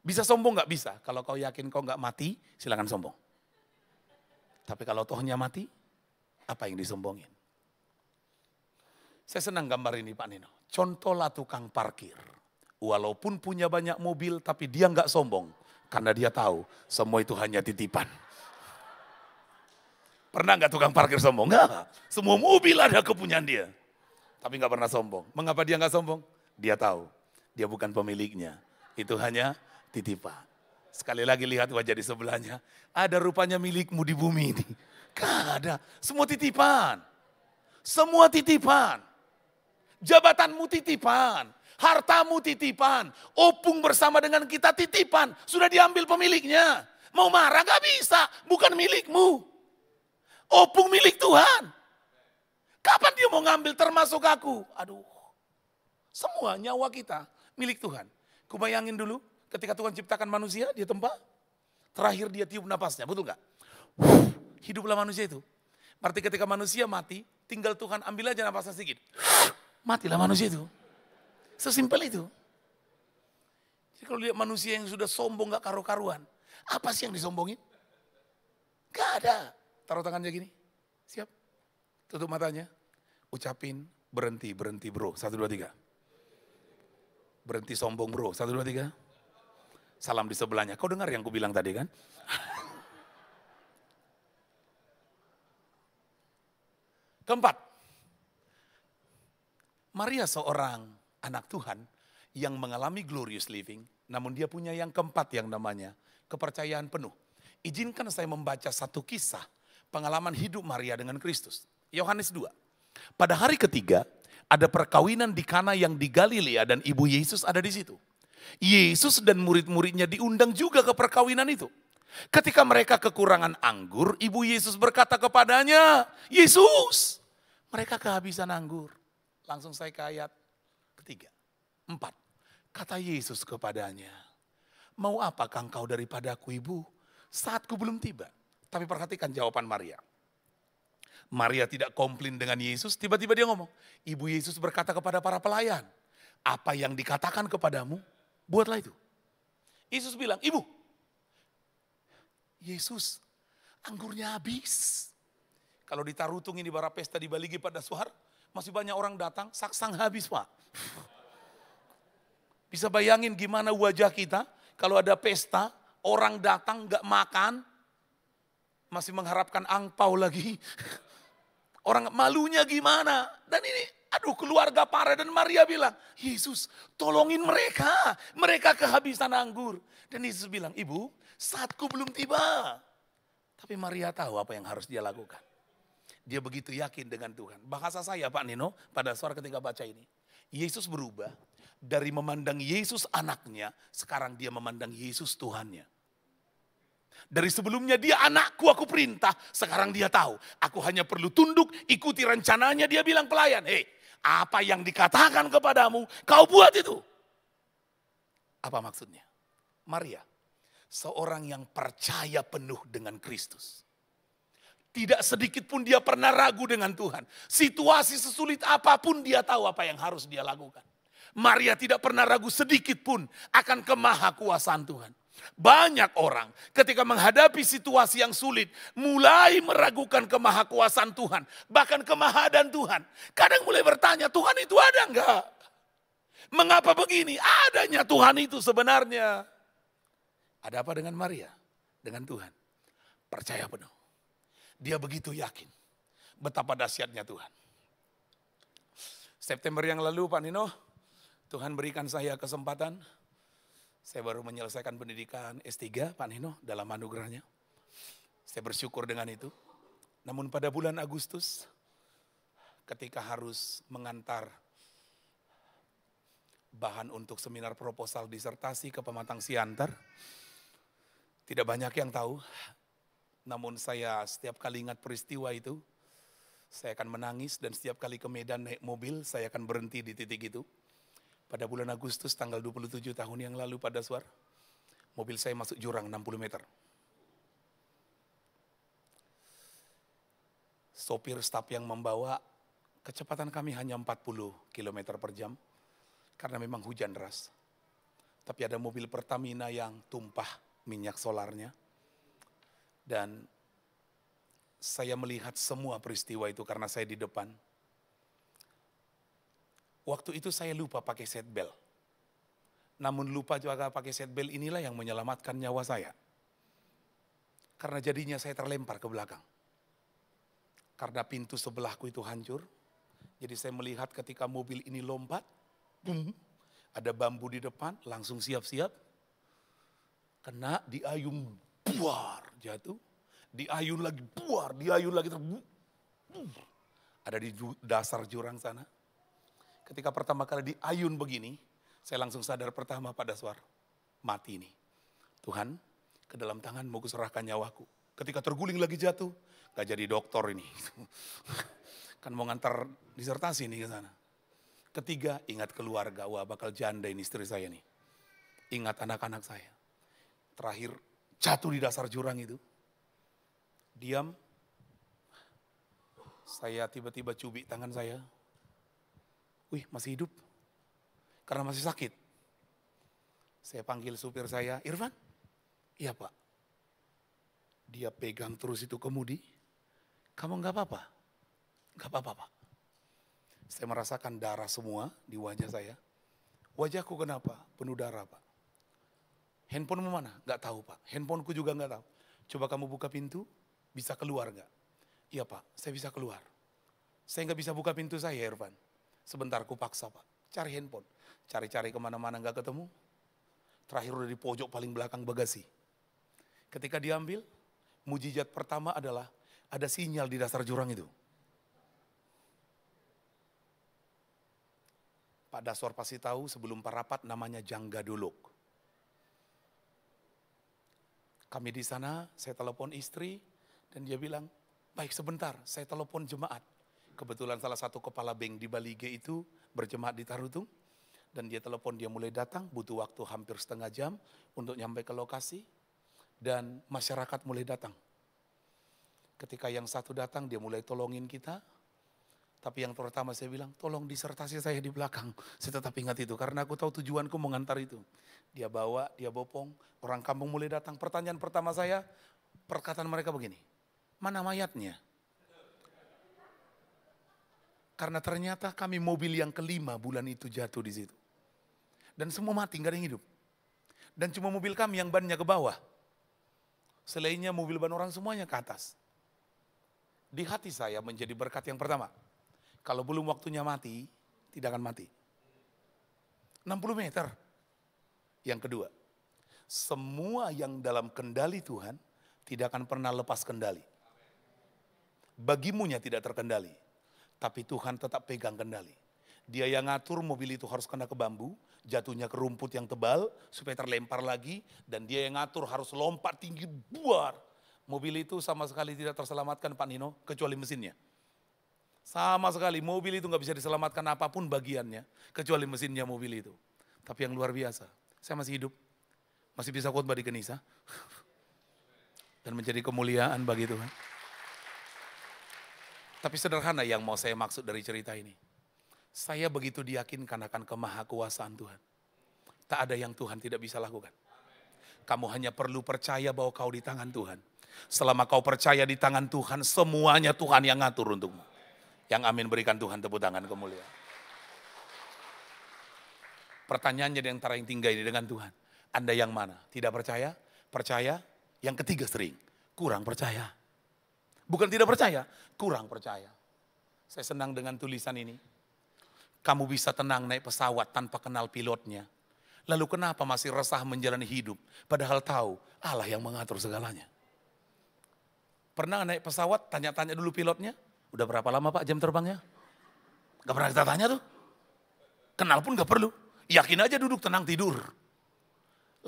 Bisa sombong gak? Bisa. Kalau kau yakin kau gak mati, silakan sombong. Tapi kalau tohnya mati, apa yang disombongin? Saya senang gambar ini Pak Nino. Contohlah tukang parkir. Walaupun punya banyak mobil, tapi dia nggak sombong. Karena dia tahu semua itu hanya titipan. Pernah nggak tukang parkir sombong? Nggak. Semua mobil ada kepunyaan dia. Tapi nggak pernah sombong. Mengapa dia nggak sombong? Dia tahu. Dia bukan pemiliknya. Itu hanya titipan. Sekali lagi lihat wajah di sebelahnya. Ada rupanya milikmu di bumi ini. Nggak ada. Semua titipan. Semua titipan. Jabatanmu titipan, hartamu titipan, opung bersama dengan kita titipan, sudah diambil pemiliknya. Mau marah gak bisa, bukan milikmu. Opung milik Tuhan. Kapan dia mau ngambil termasuk aku? Aduh, semua nyawa kita milik Tuhan. Kubayangin dulu ketika Tuhan ciptakan manusia di tempat, terakhir dia tiup napasnya, betul gak? Hiduplah manusia itu. Berarti ketika manusia mati, tinggal Tuhan ambil aja napasnya sedikit. Matilah manusia itu. Sesimpel itu. Jadi kalau lihat manusia yang sudah sombong gak karu-karuan. Apa sih yang disombongin? Gak ada. Taruh tangannya gini. Siap. Tutup matanya. Ucapin berhenti bro. 1, 2, 3. Berhenti sombong bro. 1, 2, 3. Salam di sebelahnya. Kau dengar yang ku bilang tadi kan? Keempat. Maria seorang anak Tuhan yang mengalami glorious living, namun dia punya yang keempat yang namanya kepercayaan penuh. Izinkan saya membaca satu kisah pengalaman hidup Maria dengan Kristus. Yohanes 2. Pada hari ketiga ada perkawinan di Kana yang di Galilea dan ibu Yesus ada di situ. Yesus dan murid-muridnya diundang juga ke perkawinan itu. Ketika mereka kekurangan anggur, ibu Yesus berkata kepadanya, Yesus, mereka kehabisan anggur. Langsung saya ke ayat ketiga. 4. Kata Yesus kepadanya, Mau apakah engkau daripadaku ibu? Saatku belum tiba. Tapi perhatikan jawaban Maria. Maria tidak komplain dengan Yesus, tiba-tiba dia ngomong, Ibu Yesus berkata kepada para pelayan, apa yang dikatakan kepadamu, buatlah itu. Yesus bilang, Ibu, Yesus, anggurnya habis. Kalau di Tarutung ini bara pesta di Baligi pada Suhar, masih banyak orang datang, saksang habis Pak. Bisa bayangin gimana wajah kita, kalau ada pesta, orang datang gak makan, masih mengharapkan angpau lagi. Orang malunya gimana? Dan ini, aduh keluarga parah dan Maria bilang, Yesus tolongin mereka. Mereka kehabisan anggur. Dan Yesus bilang, Ibu saatku belum tiba. Tapi Maria tahu apa yang harus dia lakukan. Dia begitu yakin dengan Tuhan. Bahasa saya Pak Nino pada suara ketika baca ini. Yesus berubah dari memandang Yesus anaknya, sekarang dia memandang Yesus Tuhannya. Dari sebelumnya dia anakku aku perintah, sekarang dia tahu. Aku hanya perlu tunduk, ikuti rencananya. Dia bilang pelayan, hei apa yang dikatakan kepadamu, kau buat itu. Apa maksudnya? Maria, seorang yang percaya penuh dengan Kristus. Tidak sedikit pun dia pernah ragu dengan Tuhan. Situasi sesulit apapun dia tahu apa yang harus dia lakukan. Maria tidak pernah ragu sedikit pun akan kemahakuasaan Tuhan. Banyak orang ketika menghadapi situasi yang sulit mulai meragukan kemahakuasaan Tuhan, bahkan kemahadan Tuhan. Kadang mulai bertanya, Tuhan itu ada enggak? Mengapa begini? Adanya Tuhan itu sebenarnya. Ada apa dengan Maria? Dengan Tuhan. Percaya penuh. Dia begitu yakin betapa dahsyatnya Tuhan. September yang lalu Pak Nino, Tuhan berikan saya kesempatan. Saya baru menyelesaikan pendidikan S3 Pak Nino dalam anugerahnya. Saya bersyukur dengan itu. Namun pada bulan Agustus ketika harus mengantar bahan untuk seminar proposal disertasi ke Pematang Siantar. Tidak banyak yang tahu. Namun saya setiap kali ingat peristiwa itu, saya akan menangis dan setiap kali ke Medan naik mobil saya akan berhenti di titik itu. Pada bulan Agustus tanggal 27 tahun yang lalu pada Suar, mobil saya masuk jurang 60 meter. Sopir staf yang membawa, kecepatan kami hanya 40 km per jam, karena memang hujan deras. Tapi ada mobil Pertamina yang tumpah minyak solarnya. Dan saya melihat semua peristiwa itu karena saya di depan. Waktu itu saya lupa pakai seatbelt. Namun lupa juga pakai seatbelt inilah yang menyelamatkan nyawa saya. Karena jadinya saya terlempar ke belakang. Karena pintu sebelahku itu hancur. Jadi saya melihat ketika mobil ini lompat. Ada bambu di depan, langsung siap-siap. Kena, diayun, buar, jatuh. Diayun lagi, buar, diayun lagi. Ada di dasar jurang sana. Ketika pertama kali diayun begini, saya langsung sadar pertama pada Suar, mati ini. Tuhan, ke dalam tangan-Mu kuserahkan nyawaku. Ketika terguling lagi jatuh, gak jadi dokter ini. Kan mau ngantar disertasi nih ke sana. Ketiga, ingat keluarga, wah bakal janda ini istri saya nih. Ingat anak-anak saya. Terakhir, jatuh di dasar jurang itu. Diam, saya tiba-tiba cubit tangan saya. Wih, masih hidup. Karena masih sakit. Saya panggil supir saya, Irfan? Iya Pak. Dia pegang terus itu kemudi. Kamu gak apa-apa? Gak apa-apa Pak. Saya merasakan darah semua di wajah saya. Wajahku kenapa? Penuh darah Pak. Handphonemu mana? Gak tahu Pak. Handphoneku juga gak tahu. Coba kamu buka pintu, bisa keluar gak? Iya Pak, saya bisa keluar. Saya gak bisa buka pintu saya Irfan. Sebentar ku paksa Pak, cari handphone. Cari-cari kemana-mana gak ketemu. Terakhir udah di pojok paling belakang bagasi. Ketika diambil, mujizat pertama adalah ada sinyal di dasar jurang itu. Pak Daswar pasti tahu sebelum parapat namanya Janggaduluk. Kami di sana, saya telepon istri dan dia bilang, baik sebentar saya telepon jemaat. Kebetulan salah satu kepala bank di Balige itu berjemaat di Tarutung. Dan dia telepon, dia mulai datang, butuh waktu hampir setengah jam untuk nyampe ke lokasi. Dan masyarakat mulai datang. Ketika yang satu datang, dia mulai tolongin kita. Tapi yang pertama saya bilang, tolong disertasi saya di belakang. Saya tetap ingat itu, karena aku tahu tujuanku mengantar itu. Dia bawa, dia bopong, orang kampung mulai datang. Pertanyaan pertama saya, perkataan mereka begini, mana mayatnya? Karena ternyata kami mobil yang kelima bulan itu jatuh di situ. Dan semua mati, nggak ada yang hidup. Dan cuma mobil kami yang bannya ke bawah. Selainnya mobil ban orang semuanya ke atas. Di hati saya menjadi berkat yang pertama. Kalau belum waktunya mati, tidak akan mati. 60 meter. Yang kedua, semua yang dalam kendali Tuhan tidak akan pernah lepas kendali. Bagimunya tidak terkendali, tapi Tuhan tetap pegang kendali. Dia yang ngatur mobil itu harus kena ke bambu, jatuhnya ke rumput yang tebal supaya terlempar lagi, dan dia yang ngatur harus lompat tinggi buar. Mobil itu sama sekali tidak terselamatkan Pak Nino, kecuali mesinnya. Sama sekali mobil itu nggak bisa diselamatkan apapun bagiannya, kecuali mesinnya mobil itu. Tapi yang luar biasa, saya masih hidup, masih bisa khotbah di Kenisa, dan menjadi kemuliaan bagi Tuhan. Tapi sederhana yang mau saya maksud dari cerita ini. Saya begitu diyakinkan akan kemahakuasaan Tuhan. Tak ada yang Tuhan tidak bisa lakukan. Kamu hanya perlu percaya bahwa kau di tangan Tuhan. Selama kau percaya di tangan Tuhan, semuanya Tuhan yang ngatur untukmu. Yang amin, berikan Tuhan tepuk tangan kemuliaan. Pertanyaannya di antara yang tinggal ini dengan Tuhan. Anda yang mana? Tidak percaya? Percaya? Yang ketiga sering, kurang percaya. Bukan tidak percaya, kurang percaya. Saya senang dengan tulisan ini. Kamu bisa tenang naik pesawat tanpa kenal pilotnya. Lalu kenapa masih resah menjalani hidup? Padahal tahu Allah yang mengatur segalanya. Pernah naik pesawat, tanya-tanya dulu pilotnya. Udah berapa lama Pak jam terbangnya? Gak pernah kita tanya tuh. Kenal pun gak perlu. Yakin aja duduk tenang tidur.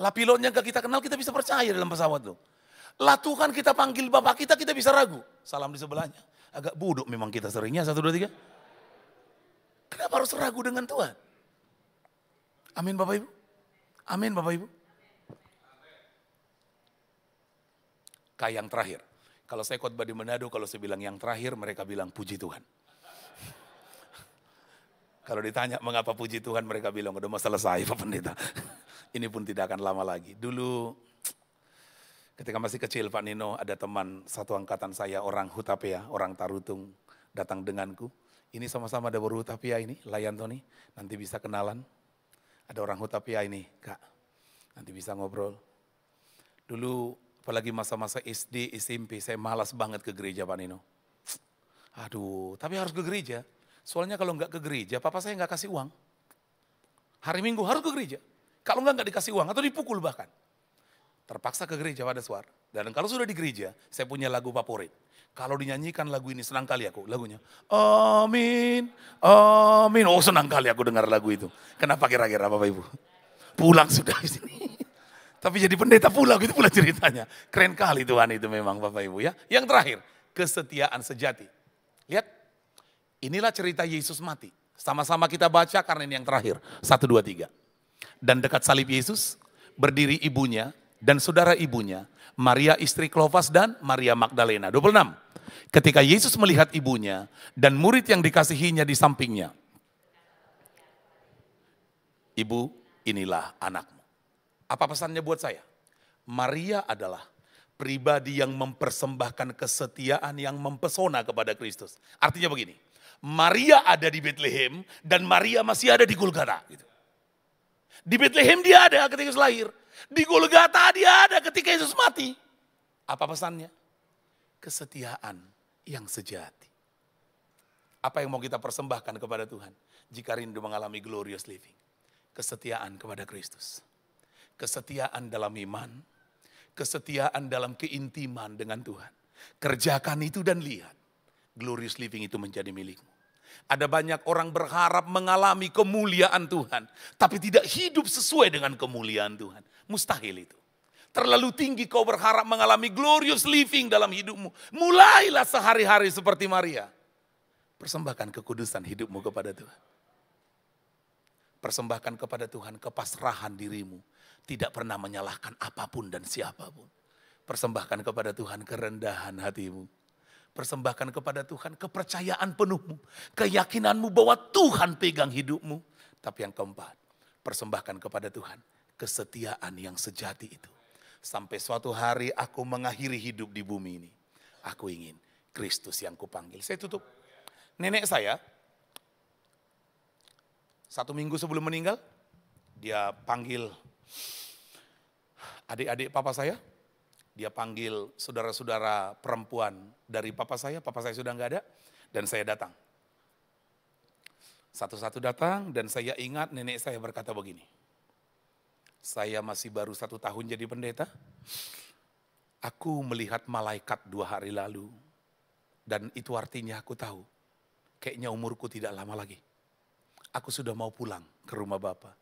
Lah pilotnya gak kita kenal, kita bisa percaya dalam pesawat tuh. Lah Tuhan kita panggil Bapak kita bisa ragu. Salam di sebelahnya. Agak bodoh memang kita seringnya, 1, 2, 3. Kenapa harus ragu dengan Tuhan? Amin Bapak Ibu. Amin Bapak Ibu. Kayak yang terakhir. Kalau saya khotbah di Manado, kalau saya bilang yang terakhir, mereka bilang puji Tuhan. Kalau ditanya mengapa puji Tuhan, mereka bilang udah mau selesai Pak Pendeta. Ini pun tidak akan lama lagi. Dulu ketika masih kecil Pak Nino, ada teman satu angkatan saya, orang Hutapea, orang Tarutung, datang denganku. Ini sama-sama ada berhutapea ini, Layan Tony, nanti bisa kenalan. Ada orang Hutapea ini, Kak, nanti bisa ngobrol. Dulu apalagi masa-masa SD, SMP, saya malas banget ke gereja Pak Nino. Aduh, tapi harus ke gereja. Soalnya kalau nggak ke gereja, papa saya nggak kasih uang. Hari Minggu harus ke gereja. Kalau nggak dikasih uang atau dipukul bahkan. Terpaksa ke gereja pada suar. Dan kalau sudah di gereja, saya punya lagu favorit. Kalau dinyanyikan lagu ini, senang kali aku lagunya. Amin, amin. Oh senang kali aku dengar lagu itu. Kenapa kira-kira Bapak Ibu? Pulang sudah di sini. Tapi jadi pendeta pulang, itu pula ceritanya. Keren kali Tuhan itu memang Bapak Ibu ya. Yang terakhir, kesetiaan sejati. Lihat, inilah cerita Yesus mati. Sama-sama kita baca karena ini yang terakhir. 1, 2, 3. Dan dekat salib Yesus, berdiri ibunya dan saudara ibunya, Maria istri Klofas dan Maria Magdalena. 26. Ketika Yesus melihat ibunya dan murid yang dikasihinya di sampingnya. Ibu, inilah anakmu. Apa pesannya buat saya? Maria adalah pribadi yang mempersembahkan kesetiaan yang mempesona kepada Kristus. Artinya begini, Maria ada di Bethlehem dan Maria masih ada di Golgota. Di Bethlehem dia ada ketika Yesus lahir. Di Golgota dia ada ketika Yesus mati. Apa pesannya? Kesetiaan yang sejati. Apa yang mau kita persembahkan kepada Tuhan jika rindu mengalami glorious living? Kesetiaan kepada Kristus. Kesetiaan dalam iman, kesetiaan dalam keintiman dengan Tuhan. Kerjakan itu dan lihat, glorious living itu menjadi milikmu. Ada banyak orang berharap mengalami kemuliaan Tuhan, tapi tidak hidup sesuai dengan kemuliaan Tuhan. Mustahil itu. Terlalu tinggi kau berharap mengalami glorious living dalam hidupmu. Mulailah sehari-hari seperti Maria. Persembahkan kekudusan hidupmu kepada Tuhan. Persembahkan kepada Tuhan kepasrahan dirimu. Tidak pernah menyalahkan apapun dan siapapun. Persembahkan kepada Tuhan kerendahan hatimu. Persembahkan kepada Tuhan kepercayaan penuhmu. Keyakinanmu bahwa Tuhan pegang hidupmu. Tapi yang keempat, persembahkan kepada Tuhan kesetiaan yang sejati itu. Sampai suatu hari aku mengakhiri hidup di bumi ini. Aku ingin Kristus yang kupanggil. Saya tutup. Nenek saya, 1 minggu sebelum meninggal, dia panggil adik-adik papa saya. Dia panggil saudara-saudara perempuan dari papa saya sudah nggak ada, dan saya datang. Satu-satu datang dan saya ingat nenek saya berkata begini, saya masih baru 1 tahun jadi pendeta, aku melihat malaikat 2 hari lalu, dan itu artinya aku tahu, kayaknya umurku tidak lama lagi. Aku sudah mau pulang ke rumah Bapak.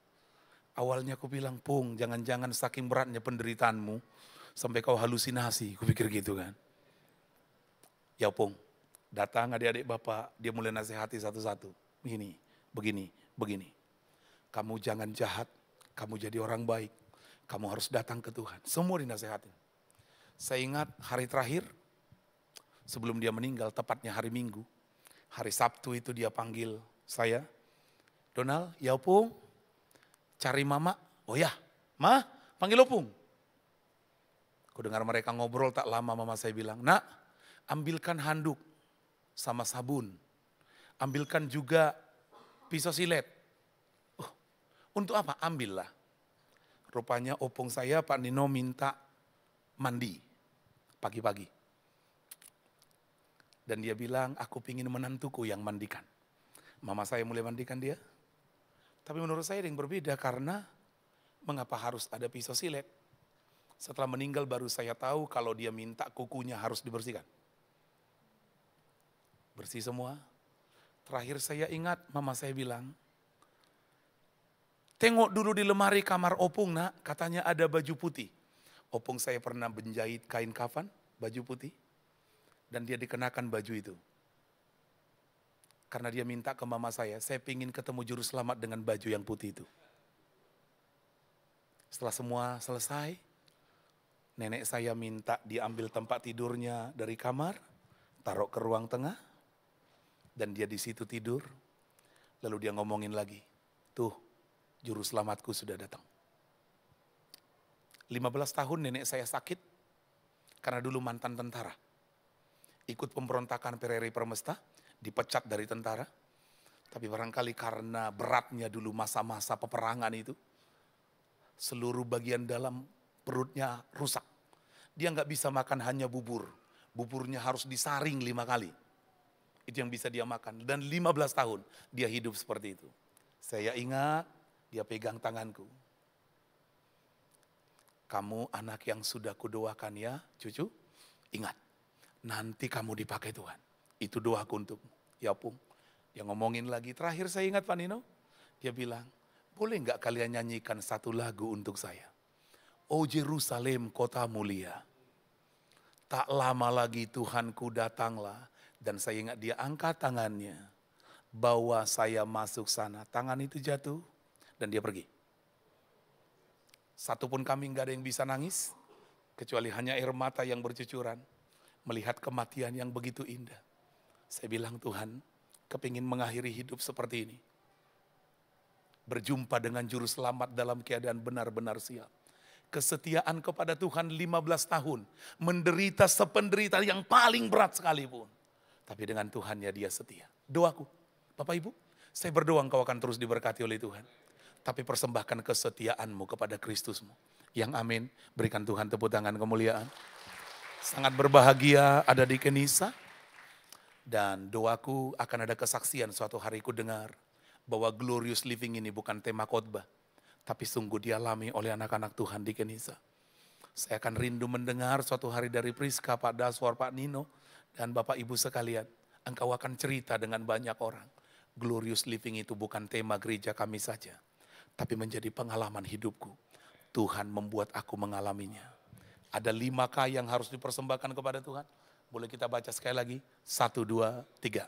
Awalnya aku bilang, Pung, jangan-jangan saking beratnya penderitaanmu, sampai kau halusinasi, aku pikir gitu kan. Ya Pung, datang adik-adik Bapak, dia mulai nasihati satu-satu. Begini. Kamu jangan jahat, kamu jadi orang baik, kamu harus datang ke Tuhan. Semua dinasehatin. Saya ingat hari terakhir, sebelum dia meninggal, tepatnya hari Minggu. Hari Sabtu itu dia panggil saya, Donald, ya Opung, cari mama. Oh ya, Ma, panggil Opung. Aku dengar mereka ngobrol tak lama, mama saya bilang, Nak, ambilkan handuk sama sabun. Ambilkan juga pisau silet. Untuk apa? Ambillah. Rupanya Opung saya, Pak Nino minta mandi pagi-pagi. Dan dia bilang, aku pingin menantuku yang mandikan. Mama saya mulai mandikan dia. Tapi menurut saya ada yang berbeda karena mengapa harus ada pisau silet? Setelah meninggal baru saya tahu kalau dia minta kukunya harus dibersihkan. Bersih semua. Terakhir saya ingat mama saya bilang, tengok dulu di lemari kamar Opung Nak, katanya ada baju putih. Opung saya pernah menjahit kain kafan, baju putih. Dan dia dikenakan baju itu. Karena dia minta ke mama saya pingin ketemu juru selamat dengan baju yang putih itu. Setelah semua selesai, nenek saya minta diambil tempat tidurnya dari kamar, taruh ke ruang tengah, dan dia di situ tidur. Lalu dia ngomongin lagi, tuh juru selamatku sudah datang. 15 tahun nenek saya sakit, karena dulu mantan tentara. Ikut pemberontakan PRRI Permesta, dipecat dari tentara. Tapi barangkali karena beratnya dulu masa-masa peperangan itu, seluruh bagian dalam perutnya rusak. Dia nggak bisa makan hanya bubur. Buburnya harus disaring 5 kali. Itu yang bisa dia makan. Dan 15 tahun dia hidup seperti itu. Saya ingat dia pegang tanganku. Kamu anak yang sudah kudoakan ya cucu. Ingat, nanti kamu dipakai Tuhan. Itu doaku untukmu. Ya Pung, dia ngomongin lagi. Terakhir saya ingat Pak Nino, dia bilang, boleh nggak kalian nyanyikan satu lagu untuk saya? Oh Yerusalem kota mulia. Tak lama lagi Tuhanku datanglah. Dan saya ingat dia angkat tangannya. Bawa saya masuk sana. Tangan itu jatuh dan dia pergi. Satupun kami nggak ada yang bisa nangis. Kecuali hanya air mata yang bercucuran. Melihat kematian yang begitu indah. Saya bilang Tuhan, kepingin mengakhiri hidup seperti ini. Berjumpa dengan juru selamat dalam keadaan benar-benar siap. Kesetiaan kepada Tuhan 15 tahun. Menderita sependeritaan yang paling berat sekalipun. Tapi dengan Tuhan ya dia setia. Doaku, Bapak Ibu, saya berdoa engkau akan terus diberkati oleh Tuhan. Tapi persembahkan kesetiaanmu kepada Kristusmu. Yang amin, berikan Tuhan tepuk tangan kemuliaan. Sangat berbahagia ada di Kenisa. Dan doaku akan ada kesaksian suatu hari ku dengar bahwa glorious living ini bukan tema khotbah, tapi sungguh dialami oleh anak-anak Tuhan di Kenisa. Saya akan rindu mendengar suatu hari dari Priska, Pak Daswar, Pak Nino, dan Bapak Ibu sekalian. Engkau akan cerita dengan banyak orang. Glorious living itu bukan tema gereja kami saja, tapi menjadi pengalaman hidupku. Tuhan membuat aku mengalaminya. Ada 5K yang harus dipersembahkan kepada Tuhan. Boleh kita baca sekali lagi? 1, 2, 3.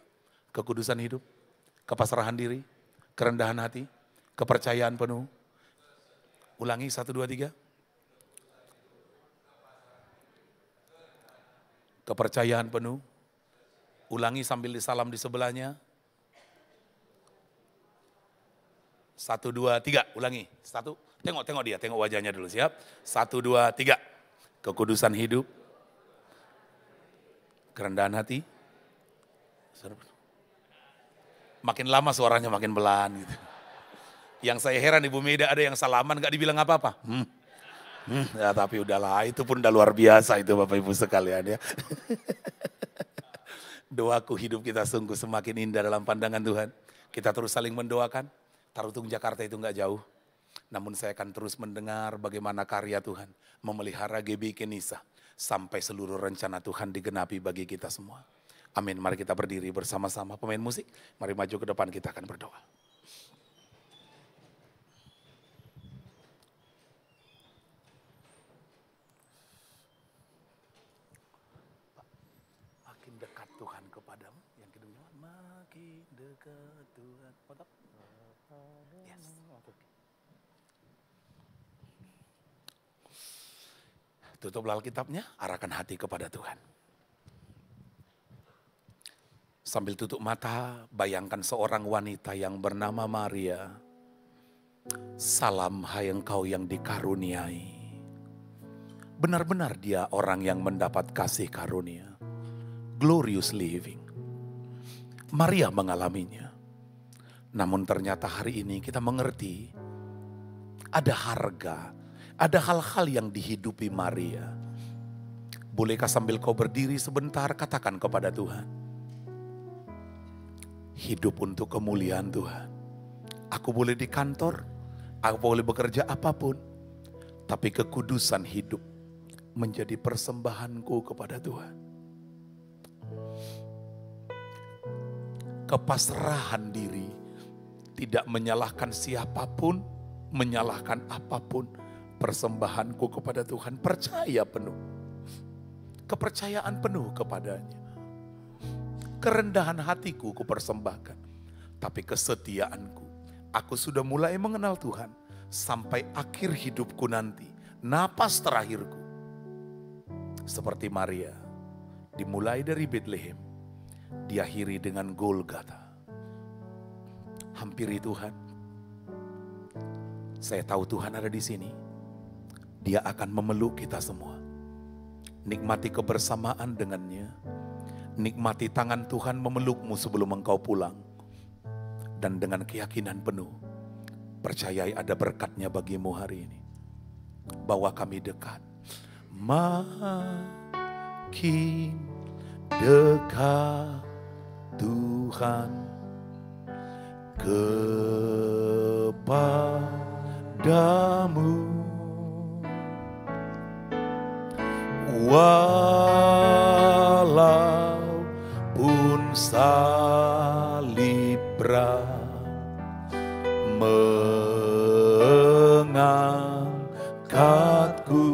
Kekudusan hidup, kepasrahan diri, kerendahan hati, Kepercayaan penuh. Ulangi 1, 2, 3. Kepercayaan penuh. Ulangi sambil disalam di sebelahnya. 1, 2, 3. Ulangi. 1. Tengok dia, tengok wajahnya dulu, siap. 1, 2, 3. Kekudusan hidup. Kerendahan hati. Makin lama suaranya makin pelan gitu. Yang saya heran Ibu Meda ada yang salaman gak dibilang apa-apa. Ya tapi udahlah, itu pun udah luar biasa itu Bapak Ibu sekalian ya. Doaku hidup kita sungguh semakin indah dalam pandangan Tuhan. Kita terus saling mendoakan. Tarutung Jakarta itu gak jauh. Namun saya akan terus mendengar bagaimana karya Tuhan memelihara GB Kenisa sampai seluruh rencana Tuhan digenapi bagi kita semua. Amin. Mari kita berdiri bersama-sama. Pemain musik, mari maju ke depan, kita akan berdoa. Makin dekat Tuhan kepadamu. Yang kedua, makin dekat Tuhan. Yes. Tutuplah Alkitabnya, arahkan hati kepada Tuhan. Sambil tutup mata, bayangkan seorang wanita yang bernama Maria. Salam hai engkau yang dikaruniai. Benar-benar dia orang yang mendapat kasih karunia. Glorious living. Maria mengalaminya. Namun ternyata hari ini kita mengerti ada harga, ada hal-hal yang dihidupi Maria. Bolehkah sambil kau berdiri sebentar katakan kepada Tuhan, hidup untuk kemuliaan Tuhan. Aku boleh di kantor, aku boleh bekerja apapun, tapi kekudusan hidup menjadi persembahanku kepada Tuhan. Kepasrahan diri, tidak menyalahkan siapapun, menyalahkan apapun, persembahanku kepada Tuhan, percaya penuh. Kepercayaan penuh kepadanya. Kerendahan hatiku kupersembahkan. Tapi kesetiaanku, aku sudah mulai mengenal Tuhan. Sampai akhir hidupku nanti, napas terakhirku. Seperti Maria, dimulai dari Bethlehem, diakhiri dengan Golgota. Hampiri Tuhan. Saya tahu Tuhan ada di sini. Dia akan memeluk kita semua. Nikmati kebersamaan dengannya. Nikmati tangan Tuhan memelukmu sebelum engkau pulang. Dan dengan keyakinan penuh, percayai ada berkatnya bagimu hari ini. Bahwa kami dekat. Makin dekat Tuhan kepadamu. Walaupun salib berat mengangkatku,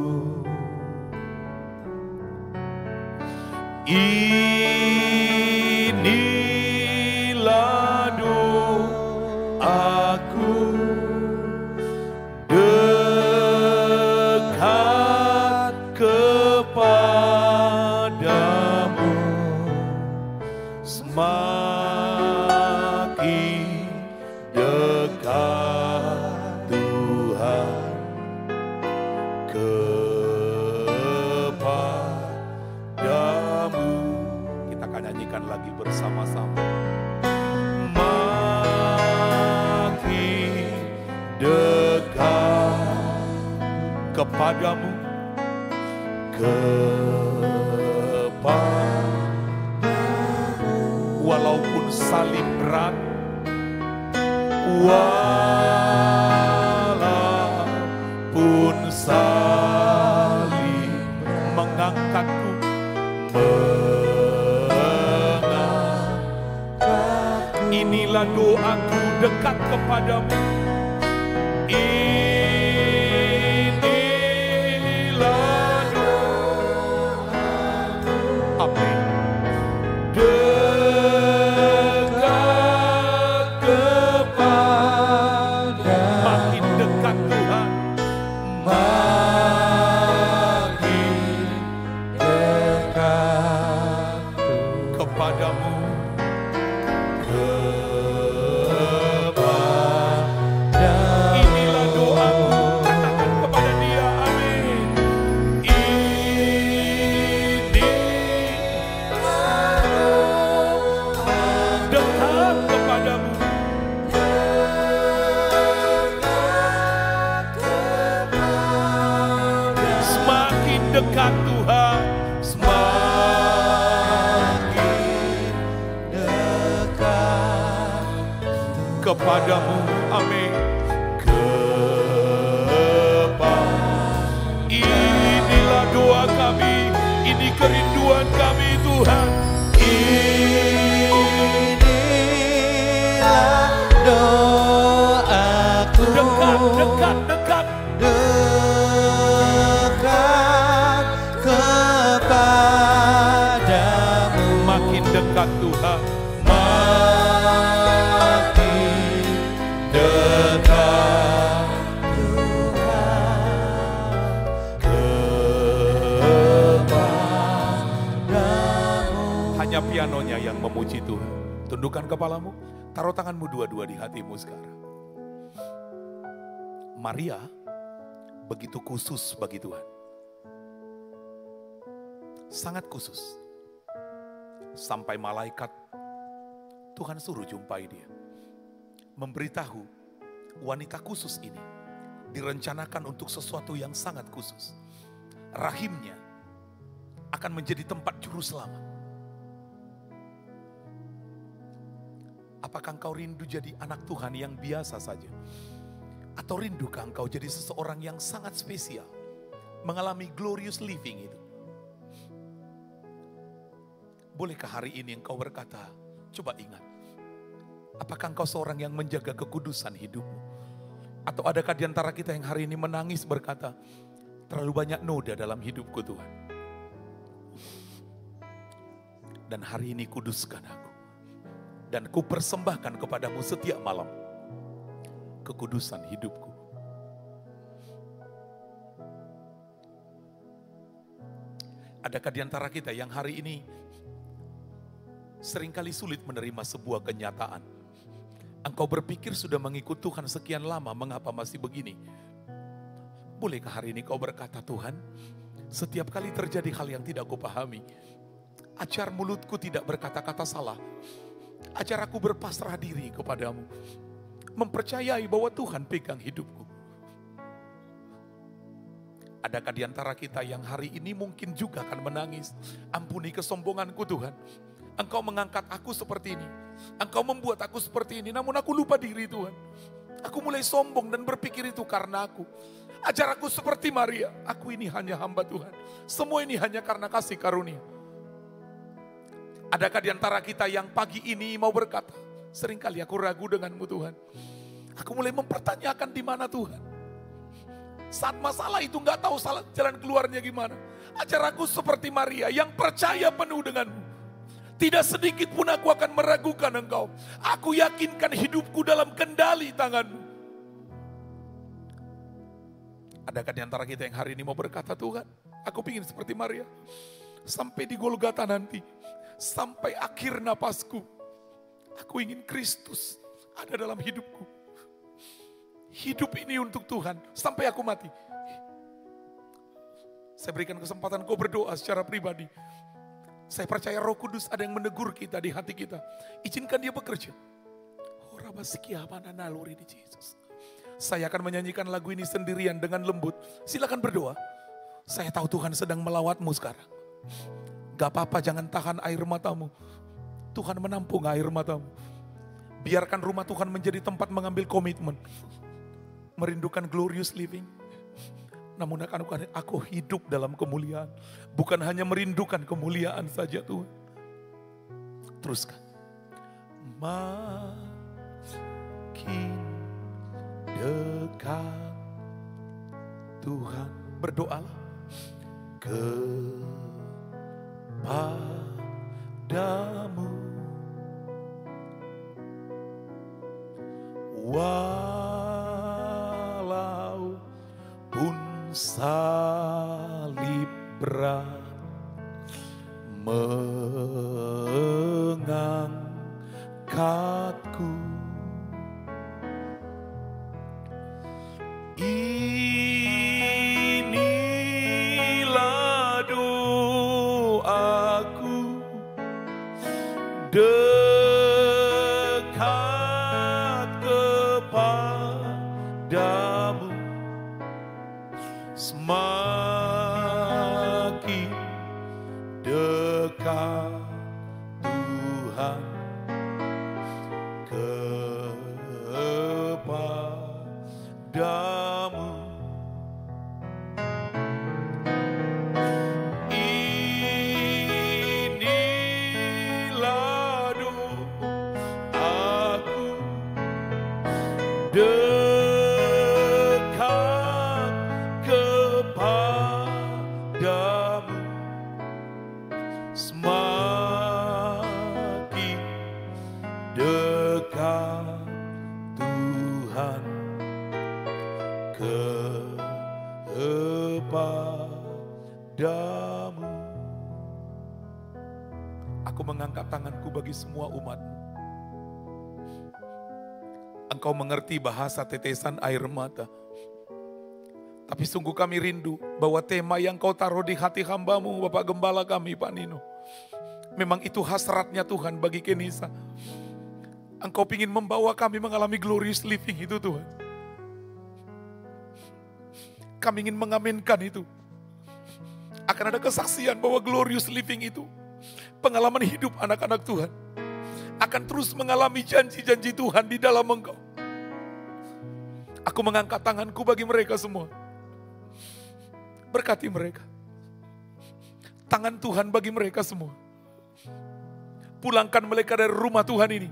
inilah doaku, dekat kepadamu, semakin dekat Tuhan kepadamu. Kita akan nyanyikan lagi bersama-sama. Makin dekat kepadamu, kepadamu. Walaupun salib berat, walaupun salib mengangkatku, inilah doaku dekat kepadamu. Inilah doaku. Amin. Dekat kepadamu. kepadamu. Amin. Inilah doa kami, ini kerinduan kami Tuhan. Inilah doaku. Dekat. Dekat kepadamu. Makin dekat Tuhan. Makin dekat kepadamu. Hanya pianonya yang memuji Tuhan. Tundukkan kepalamu, taruh tanganmu dua-dua di hatimu sekarang. Maria begitu khusus bagi Tuhan. Sangat khusus. Sampai malaikat Tuhan suruh jumpai dia. Memberitahu wanita khusus ini direncanakan untuk sesuatu yang sangat khusus. Rahimnya akan menjadi tempat juru selamat. Apakah engkau rindu jadi anak Tuhan yang biasa saja? Atau rindukah engkau jadi seseorang yang sangat spesial? Mengalami glorious living itu. Bolehkah hari ini engkau berkata, coba ingat. Apakah engkau seorang yang menjaga kekudusan hidupmu? Atau adakah di antara kita yang hari ini menangis berkata, terlalu banyak noda dalam hidupku Tuhan. Dan hari ini kuduskan aku. Dan ku persembahkan kepadamu setiap malam kekudusan hidupku. Adakah di antara kita yang hari ini seringkali sulit menerima sebuah kenyataan? Engkau berpikir sudah mengikut Tuhan sekian lama, mengapa masih begini? Bolehkah hari ini kau berkata, Tuhan, setiap kali terjadi hal yang tidak kupahami, ajar mulutku tidak berkata-kata salah. Ajar aku berpasrah diri kepadamu. Mempercayai bahwa Tuhan pegang hidupku. Adakah di antara kita yang hari ini mungkin juga akan menangis? Ampuni kesombonganku Tuhan. Engkau mengangkat aku seperti ini. Engkau membuat aku seperti ini. Namun aku lupa diri Tuhan. Aku mulai sombong dan berpikir itu karena aku. Ajar aku seperti Maria. Aku ini hanya hamba Tuhan. Semua ini hanya karena kasih karunia. Adakah di antara kita yang pagi ini mau berkata, seringkali aku ragu denganmu Tuhan. Aku mulai mempertanyakan di mana Tuhan. Saat masalah itu gak tahu jalan keluarnya gimana. Ajar aku seperti Maria yang percaya penuh denganmu. Tidak sedikit pun aku akan meragukan engkau. Aku yakinkan hidupku dalam kendali tanganmu. Adakah di antara kita yang hari ini mau berkata, Tuhan, aku ingin seperti Maria. Sampai di Golgota nanti. Sampai akhir napasku. Aku ingin Kristus ada dalam hidupku. Hidup ini untuk Tuhan sampai aku mati. Saya berikan kesempatan kau berdoa secara pribadi. Saya percaya Roh Kudus ada yang menegur kita di hati kita. Izinkan dia bekerja. Saya akan menyanyikan lagu ini sendirian dengan lembut. Silakan berdoa. Saya tahu Tuhan sedang melawatmu sekarang. Gak apa-apa, jangan tahan air matamu. Tuhan menampung air matamu. Biarkan rumah Tuhan menjadi tempat mengambil komitmen. Merindukan glorious living. Namun aku hidup dalam kemuliaan. Bukan hanya merindukan kemuliaan saja Tuhan. Teruskan. Makin dekat Tuhan. Berdoalah. Kepadamu. Walaupun salib berat mengangkatku, inilah doaku, dekat kepadamu, semakin dekat Tuhan dekat kepadamu, semakin dekat Tuhan kepadamu. Aku mengangkat tanganku bagi semua umat-Mu. Engkau mengerti bahasa tetesan air mata. Tapi sungguh kami rindu bahwa tema yang Kau taruh di hati hamba-Mu, Bapak Gembala kami, Pak Nino. Memang itu hasratnya Tuhan bagi Kenisa. Engkau ingin membawa kami mengalami glorious living itu Tuhan. Kami ingin mengaminkan itu. Akan ada kesaksian bahwa glorious living itu pengalaman hidup anak-anak Tuhan. Akan terus mengalami janji-janji Tuhan di dalam Engkau. Aku mengangkat tanganku bagi mereka semua. Berkati mereka. Tangan Tuhan bagi mereka semua. Pulangkan mereka dari rumah Tuhan ini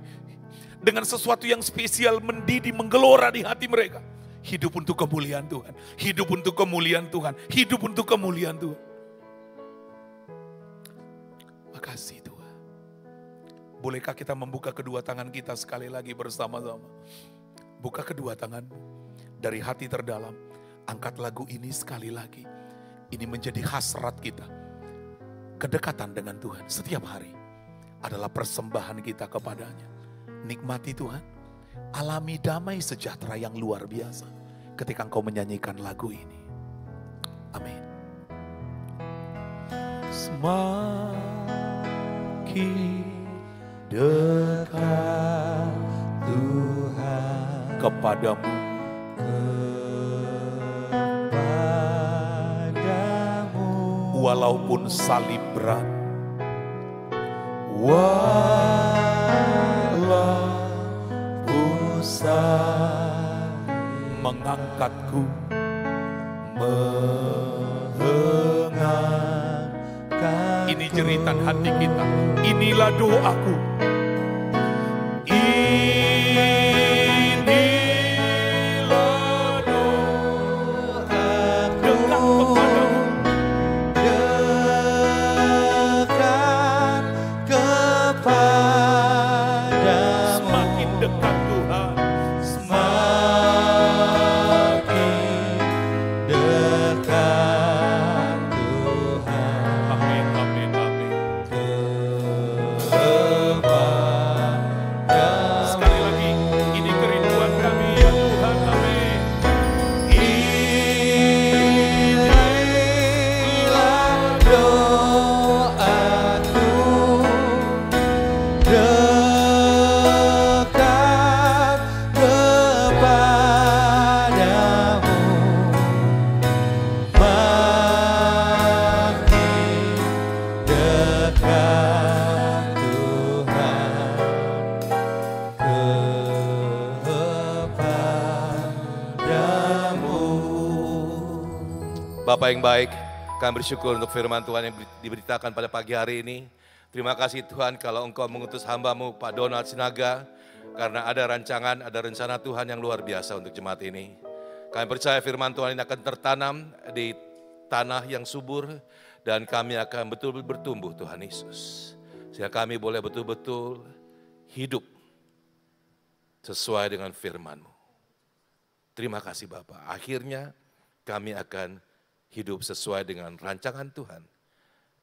dengan sesuatu yang spesial, mendidih, menggelora di hati mereka. Hidup untuk kemuliaan Tuhan. Hidup untuk kemuliaan Tuhan. Hidup untuk kemuliaan Tuhan. Makasih Tuhan. Bolehkah kita membuka kedua tangan kita sekali lagi bersama-sama? Buka kedua tangan dari hati terdalam. Angkat lagu ini sekali lagi. Ini menjadi hasrat kita. Kedekatan dengan Tuhan setiap hari adalah persembahan kita kepadanya. Nikmati Tuhan. Alami damai sejahtera yang luar biasa ketika engkau menyanyikan lagu ini. Amin. Semakin dekat Tuhan kepadamu, walaupun salib berat, walaupun salib mengangkatku, mengangkat. Ini jeritan hati kita, inilah doaku. Bapak yang baik, kami bersyukur untuk firman Tuhan yang diberitakan pada pagi hari ini. Terima kasih Tuhan kalau Engkau mengutus hamba-Mu Pak Donald Sinaga, karena ada rancangan, ada rencana Tuhan yang luar biasa untuk jemaat ini. Kami percaya firman Tuhan ini akan tertanam di tanah yang subur, dan kami akan betul-betul bertumbuh Tuhan Yesus. Sehingga kami boleh betul-betul hidup sesuai dengan firman-Mu. Terima kasih Bapak, akhirnya kami akan hidup sesuai dengan rancangan Tuhan.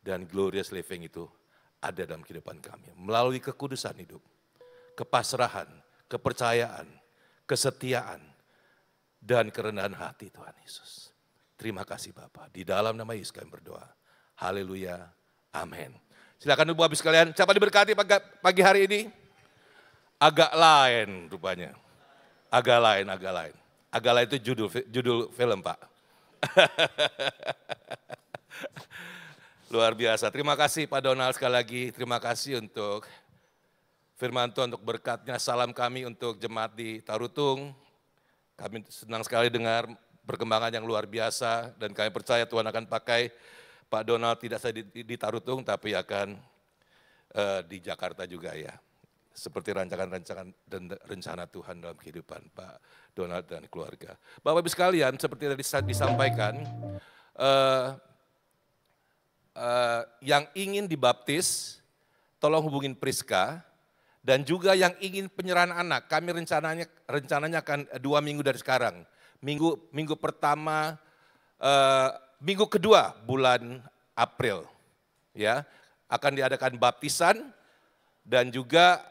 Dan glorious living itu ada dalam kehidupan kami. Melalui kekudusan hidup, kepasrahan, kepercayaan, kesetiaan, dan kerendahan hati Tuhan Yesus. Terima kasih Bapa. Di dalam nama Yesus kami berdoa. Haleluya. Amin. Silakan Bapak Ibu sekalian. Siapa diberkati pagi hari ini? Agak lain rupanya. Agak lain. Agak lain itu judul film Pak. Luar biasa. Terima kasih Pak Donald sekali lagi. Terima kasih untuk firman Tuhan, untuk berkatnya. Salam kami untuk jemaat di Tarutung. Kami senang sekali dengar perkembangan yang luar biasa. Dan kami percaya Tuhan akan pakai Pak Donald tidak saja di Tarutung, tapi akan di Jakarta juga ya. seperti rancangan-rancangan dan rencana Tuhan dalam kehidupan Pak Donald dan keluarga. Bapak Ibu sekalian, seperti tadi disampaikan, yang ingin dibaptis, tolong hubungin Priska. Dan juga yang ingin penyerahan anak, kami rencananya akan 2 minggu dari sekarang. Minggu pertama, minggu kedua bulan April, ya akan diadakan baptisan dan juga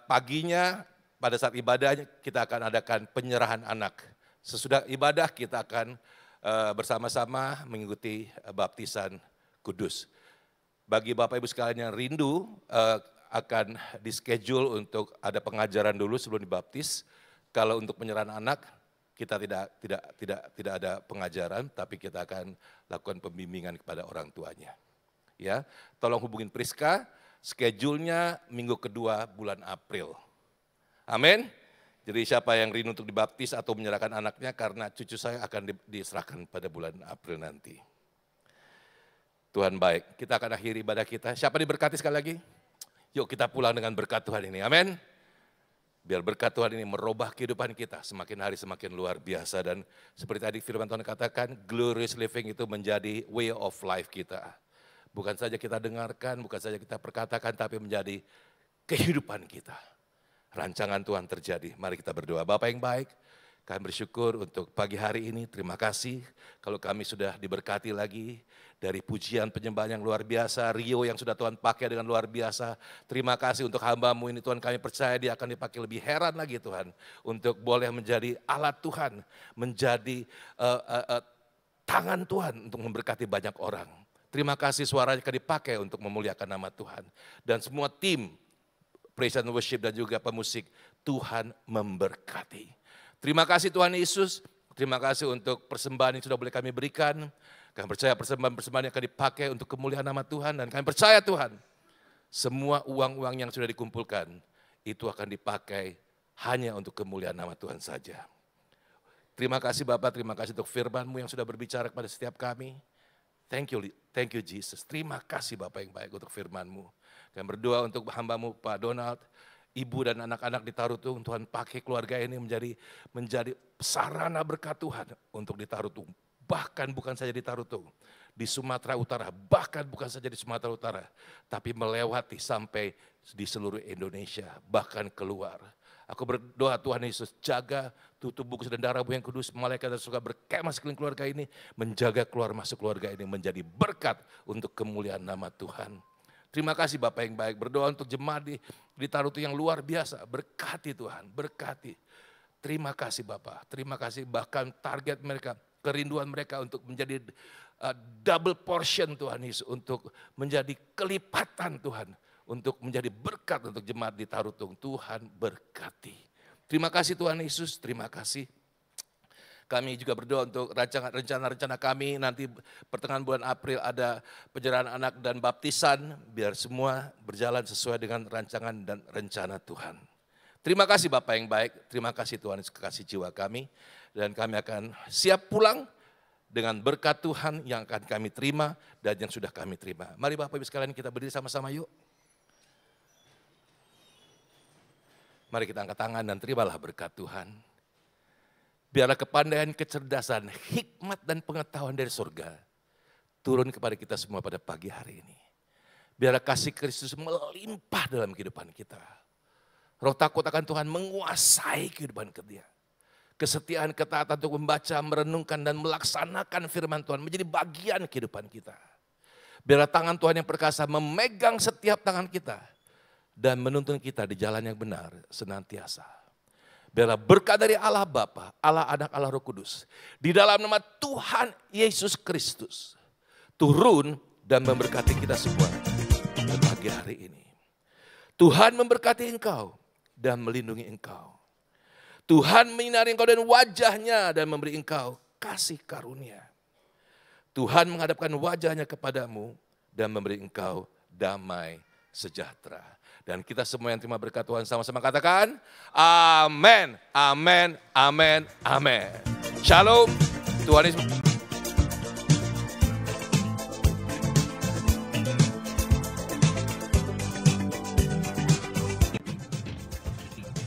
paginya pada saat ibadah kita akan adakan penyerahan anak. Sesudah ibadah kita akan bersama-sama mengikuti baptisan kudus. Bagi Bapak Ibu sekalian yang rindu, akan di-schedule untuk ada pengajaran dulu sebelum dibaptis. Kalau untuk penyerahan anak, kita tidak ada pengajaran, tapi kita akan lakukan pembimbingan kepada orang tuanya. Ya, tolong hubungin Priska, schedule-nya minggu kedua bulan April. Amin. Jadi siapa yang rindu untuk dibaptis atau menyerahkan anaknya, karena cucu saya akan diserahkan pada bulan April nanti. Tuhan baik, kita akan akhiri ibadah kita. Siapa diberkati sekali lagi? Yuk kita pulang dengan berkat Tuhan ini, amin. Biar berkat Tuhan ini merubah kehidupan kita, semakin hari semakin luar biasa. Dan seperti tadi firman Tuhan katakan, glorious living itu menjadi way of life kita. Bukan saja kita dengarkan, bukan saja kita perkatakan, tapi menjadi kehidupan kita. Rancangan Tuhan terjadi, mari kita berdoa. Bapak yang baik, kami bersyukur untuk pagi hari ini, terima kasih kalau kami sudah diberkati lagi dari pujian penyembahan yang luar biasa, Rio yang sudah Tuhan pakai dengan luar biasa. Terima kasih untuk hamba-Mu ini Tuhan, kami percaya dia akan dipakai lebih heran lagi Tuhan, untuk boleh menjadi alat Tuhan, menjadi tangan Tuhan untuk memberkati banyak orang. Terima kasih suaranya akan dipakai untuk memuliakan nama Tuhan. Dan semua tim praise and worship dan juga pemusik, Tuhan memberkati. Terima kasih Tuhan Yesus, terima kasih untuk persembahan yang sudah boleh kami berikan. Kami percaya persembahan-persembahan yang akan dipakai untuk kemuliaan nama Tuhan. Dan kami percaya Tuhan, semua uang-uang yang sudah dikumpulkan, itu akan dipakai hanya untuk kemuliaan nama Tuhan saja. Terima kasih Bapak, terima kasih untuk firman-Mu yang sudah berbicara kepada setiap kami. Thank you Jesus. Terima kasih Bapak yang baik untuk firman-Mu. Kami berdoa untuk hamba-Mu Pak Donald, ibu dan anak-anak di Tarutung, Tuhan pakai keluarga ini menjadi sarana berkat Tuhan untuk di Tarutung. Bahkan bukan saja di Tarutung, di Sumatera Utara, bahkan bukan saja di Sumatera Utara, tapi melewati sampai di seluruh Indonesia, bahkan keluar. Aku berdoa Tuhan Yesus, jaga tutup bungkus dan darah-Mu yang kudus, malaikat dan surga berkemah sekeliling keluarga ini, menjaga keluar masuk keluarga ini menjadi berkat untuk kemuliaan nama Tuhan. Terima kasih Bapak yang baik, berdoa untuk jemaat di Tarutung yang luar biasa, berkati Tuhan, berkati. Terima kasih Bapak, terima kasih bahkan target mereka, kerinduan mereka untuk menjadi double portion Tuhan Yesus, untuk menjadi kelipatan Tuhan, untuk menjadi berkat untuk jemaat di Tarutung. Tuhan berkati. Terima kasih Tuhan Yesus, terima kasih. Kami juga berdoa untuk rencana-rencana kami nanti pertengahan bulan April ada penyerahan anak dan baptisan, biar semua berjalan sesuai dengan rancangan dan rencana Tuhan. Terima kasih Bapak yang baik, terima kasih Tuhan Yesus kekasih jiwa kami. Dan kami akan siap pulang dengan berkat Tuhan yang akan kami terima dan yang sudah kami terima. Mari Bapak Ibu sekalian kita berdiri sama-sama yuk. Mari kita angkat tangan dan terimalah berkat Tuhan. Biarlah kepandaian, kecerdasan, hikmat dan pengetahuan dari surga turun kepada kita semua pada pagi hari ini. Biarlah kasih Kristus melimpah dalam kehidupan kita. Roh takut akan Tuhan menguasai kehidupan kita. Kesetiaan, ketaatan untuk membaca, merenungkan dan melaksanakan firman Tuhan menjadi bagian kehidupan kita. Biarlah tangan Tuhan yang perkasa memegang setiap tangan kita dan menuntun kita di jalan yang benar senantiasa. Biarlah berkat dari Allah Bapa, Allah Anak, Allah Roh Kudus, di dalam nama Tuhan Yesus Kristus, turun dan memberkati kita semua pada pagi hari ini. Tuhan memberkati engkau dan melindungi engkau. Tuhan menyinari engkau dan wajahnya dan memberi engkau kasih karunia. Tuhan menghadapkan wajahnya kepadamu dan memberi engkau damai sejahtera. Dan kita semua yang terima berkat Tuhan sama-sama katakan, amin, amin, amin, amin. Shalom, Tuhan Yesus.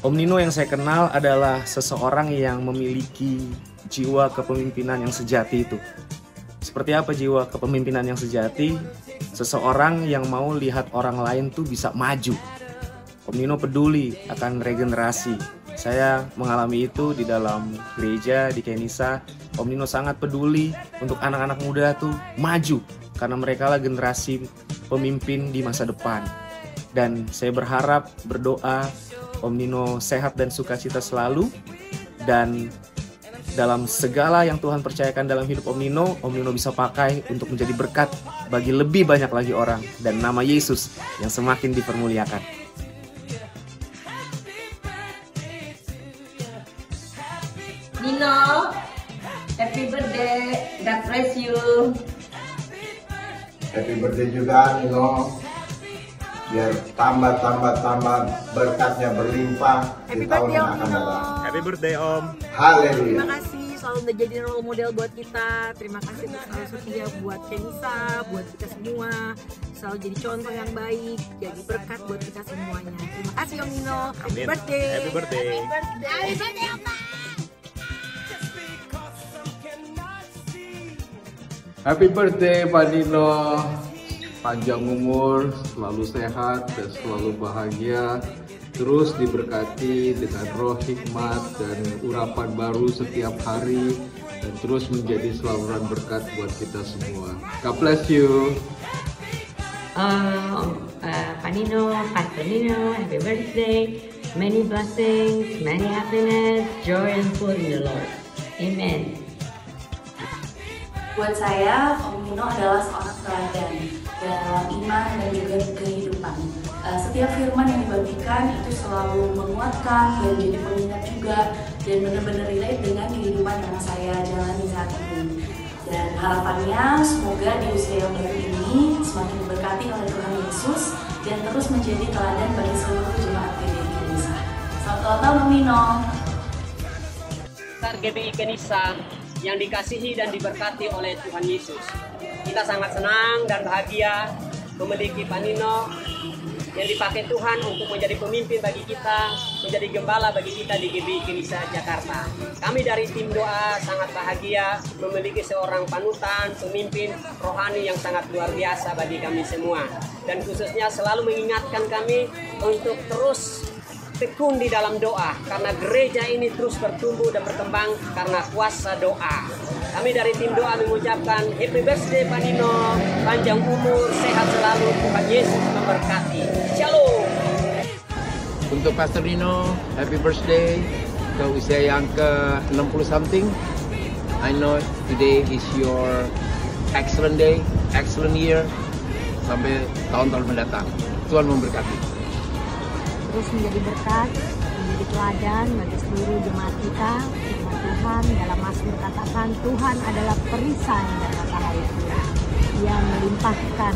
Om Nino yang saya kenal adalah seseorang yang memiliki jiwa kepemimpinan yang sejati itu. Seperti apa jiwa kepemimpinan yang sejati? Seseorang yang mau lihat orang lain tuh bisa maju. Om Nino peduli akan regenerasi. Saya mengalami itu di dalam gereja di Kenisa. Om Nino sangat peduli untuk anak-anak muda tuh maju, karena mereka lah generasi pemimpin di masa depan. Dan saya berharap, berdoa, Om Nino sehat dan sukacita selalu. Dan dalam segala yang Tuhan percayakan dalam hidup Om Nino bisa pakai untuk menjadi berkat bagi lebih banyak lagi orang. Dan nama Yesus yang semakin dipermuliakan. Nino, happy birthday, God bless you. Happy birthday juga Nino. Biar tambah berkatnya berlimpah di tahun yang akan datang. Happy birthday Om. Haleluya. Terima kasih selalu udah jadi role model buat kita. Terima kasih untuk selalu setia buat Kenisa, buat kita semua. Selalu jadi contoh yang baik, jadi berkat buat kita semuanya. Terima kasih Om Nino. Happy birthday. Happy birthday. Happy birthday. Happy birthday Om. Happy birthday Pak Nino. Panjang umur, selalu sehat dan selalu bahagia. Terus diberkati dengan roh hikmat dan urapan baru setiap hari. Dan terus menjadi saluran berkat buat kita semua. God bless you. Pak Nino, Pastor Nino, happy birthday. Many blessings, many happiness, joy and food in the Lord. Amen. Buat saya, Om Nino adalah seorang teladan dalam iman dan juga kehidupan. Setiap firman yang dibagikan itu selalu menguatkan dan jadi pengingat juga, dan benar-benar relate dengan kehidupan yang saya jalani saat ini. Dan harapannya semoga di usia yang baru ini semakin diberkati oleh Tuhan Yesus dan terus menjadi teladan bagi seluruh jemaat GBI Kenisa. Selamat ulang tahun Om Nino. GBI Kenisa yang dikasihi dan diberkati oleh Tuhan Yesus. Kita sangat senang dan bahagia memiliki Pak Nino yang dipakai Tuhan untuk menjadi pemimpin bagi kita, menjadi gembala bagi kita di GBI Kenisa Jakarta. Kami dari tim doa sangat bahagia memiliki seorang panutan, pemimpin rohani yang sangat luar biasa bagi kami semua. Dan khususnya selalu mengingatkan kami untuk terus tekun di dalam doa, karena gereja ini terus bertumbuh dan berkembang karena kuasa doa. Kami dari tim doa mengucapkan happy birthday Pak Nino, panjang umur, sehat selalu, Tuhan Yesus memberkati. Shalom. Untuk Pastor Nino, happy birthday ke usia yang ke-60 something. I know today is your excellent day, excellent year, sampai tahun-tahun mendatang. Tuhan memberkati. Terus menjadi berkat, menjadi teladan bagi seluruh jemaat kita. Firman Tuhan dalam Mazmur katakan, Tuhan adalah perisai dan matahari pura. Dia melimpahkan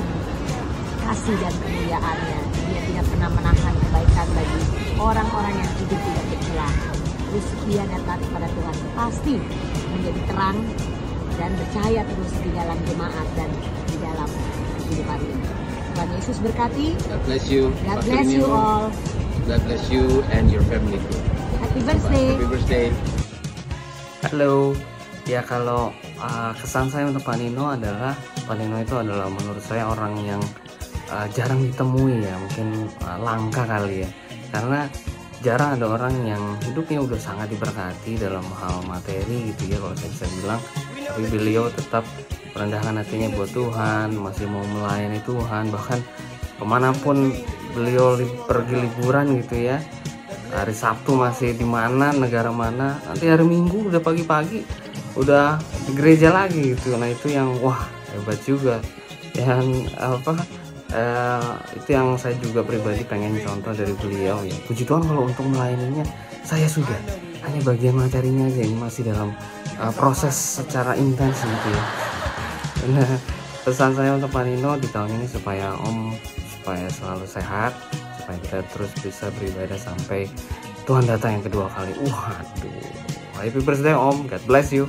kasih dan kemuliaannya. Dia tidak pernah menahan kebaikan bagi orang-orang yang hidup tidak bercelah. Terus dia datang kepada Tuhan pasti menjadi terang dan bercahaya terus di dalam jemaat dan di dalam kehidupan ini. Tuhan Yesus berkati. God bless you. God bless you all. God bless you and your family. Happy birthday. Happy birthday. Halo. Ya kalau kesan saya untuk Pak Nino adalah, Pak Nino itu adalah menurut saya orang yang jarang ditemui ya, mungkin langka kali ya. Karena jarang ada orang yang hidupnya udah sangat diberkati dalam hal materi gitu ya kalau saya bisa bilang. Tapi beliau tetap merendahkan hatinya buat Tuhan, masih mau melayani Tuhan, bahkan kemanapun beliau pergi liburan gitu ya, hari Sabtu masih di mana, negara mana, nanti hari Minggu udah pagi-pagi udah di gereja lagi gitu. Nah itu yang wah hebat juga. Yang itu yang saya juga pribadi pengen contoh dari beliau ya. Puji Tuhan kalau untuk melayaninya saya sudah, hanya bagian materinya aja, ini masih dalam proses secara intens gitu ya. Nah, pesan saya untuk Pak Nino di tahun ini supaya supaya selalu sehat, supaya kita terus bisa beribadah sampai Tuhan datang yang kedua kali. Waduh, happy birthday Om, God bless you.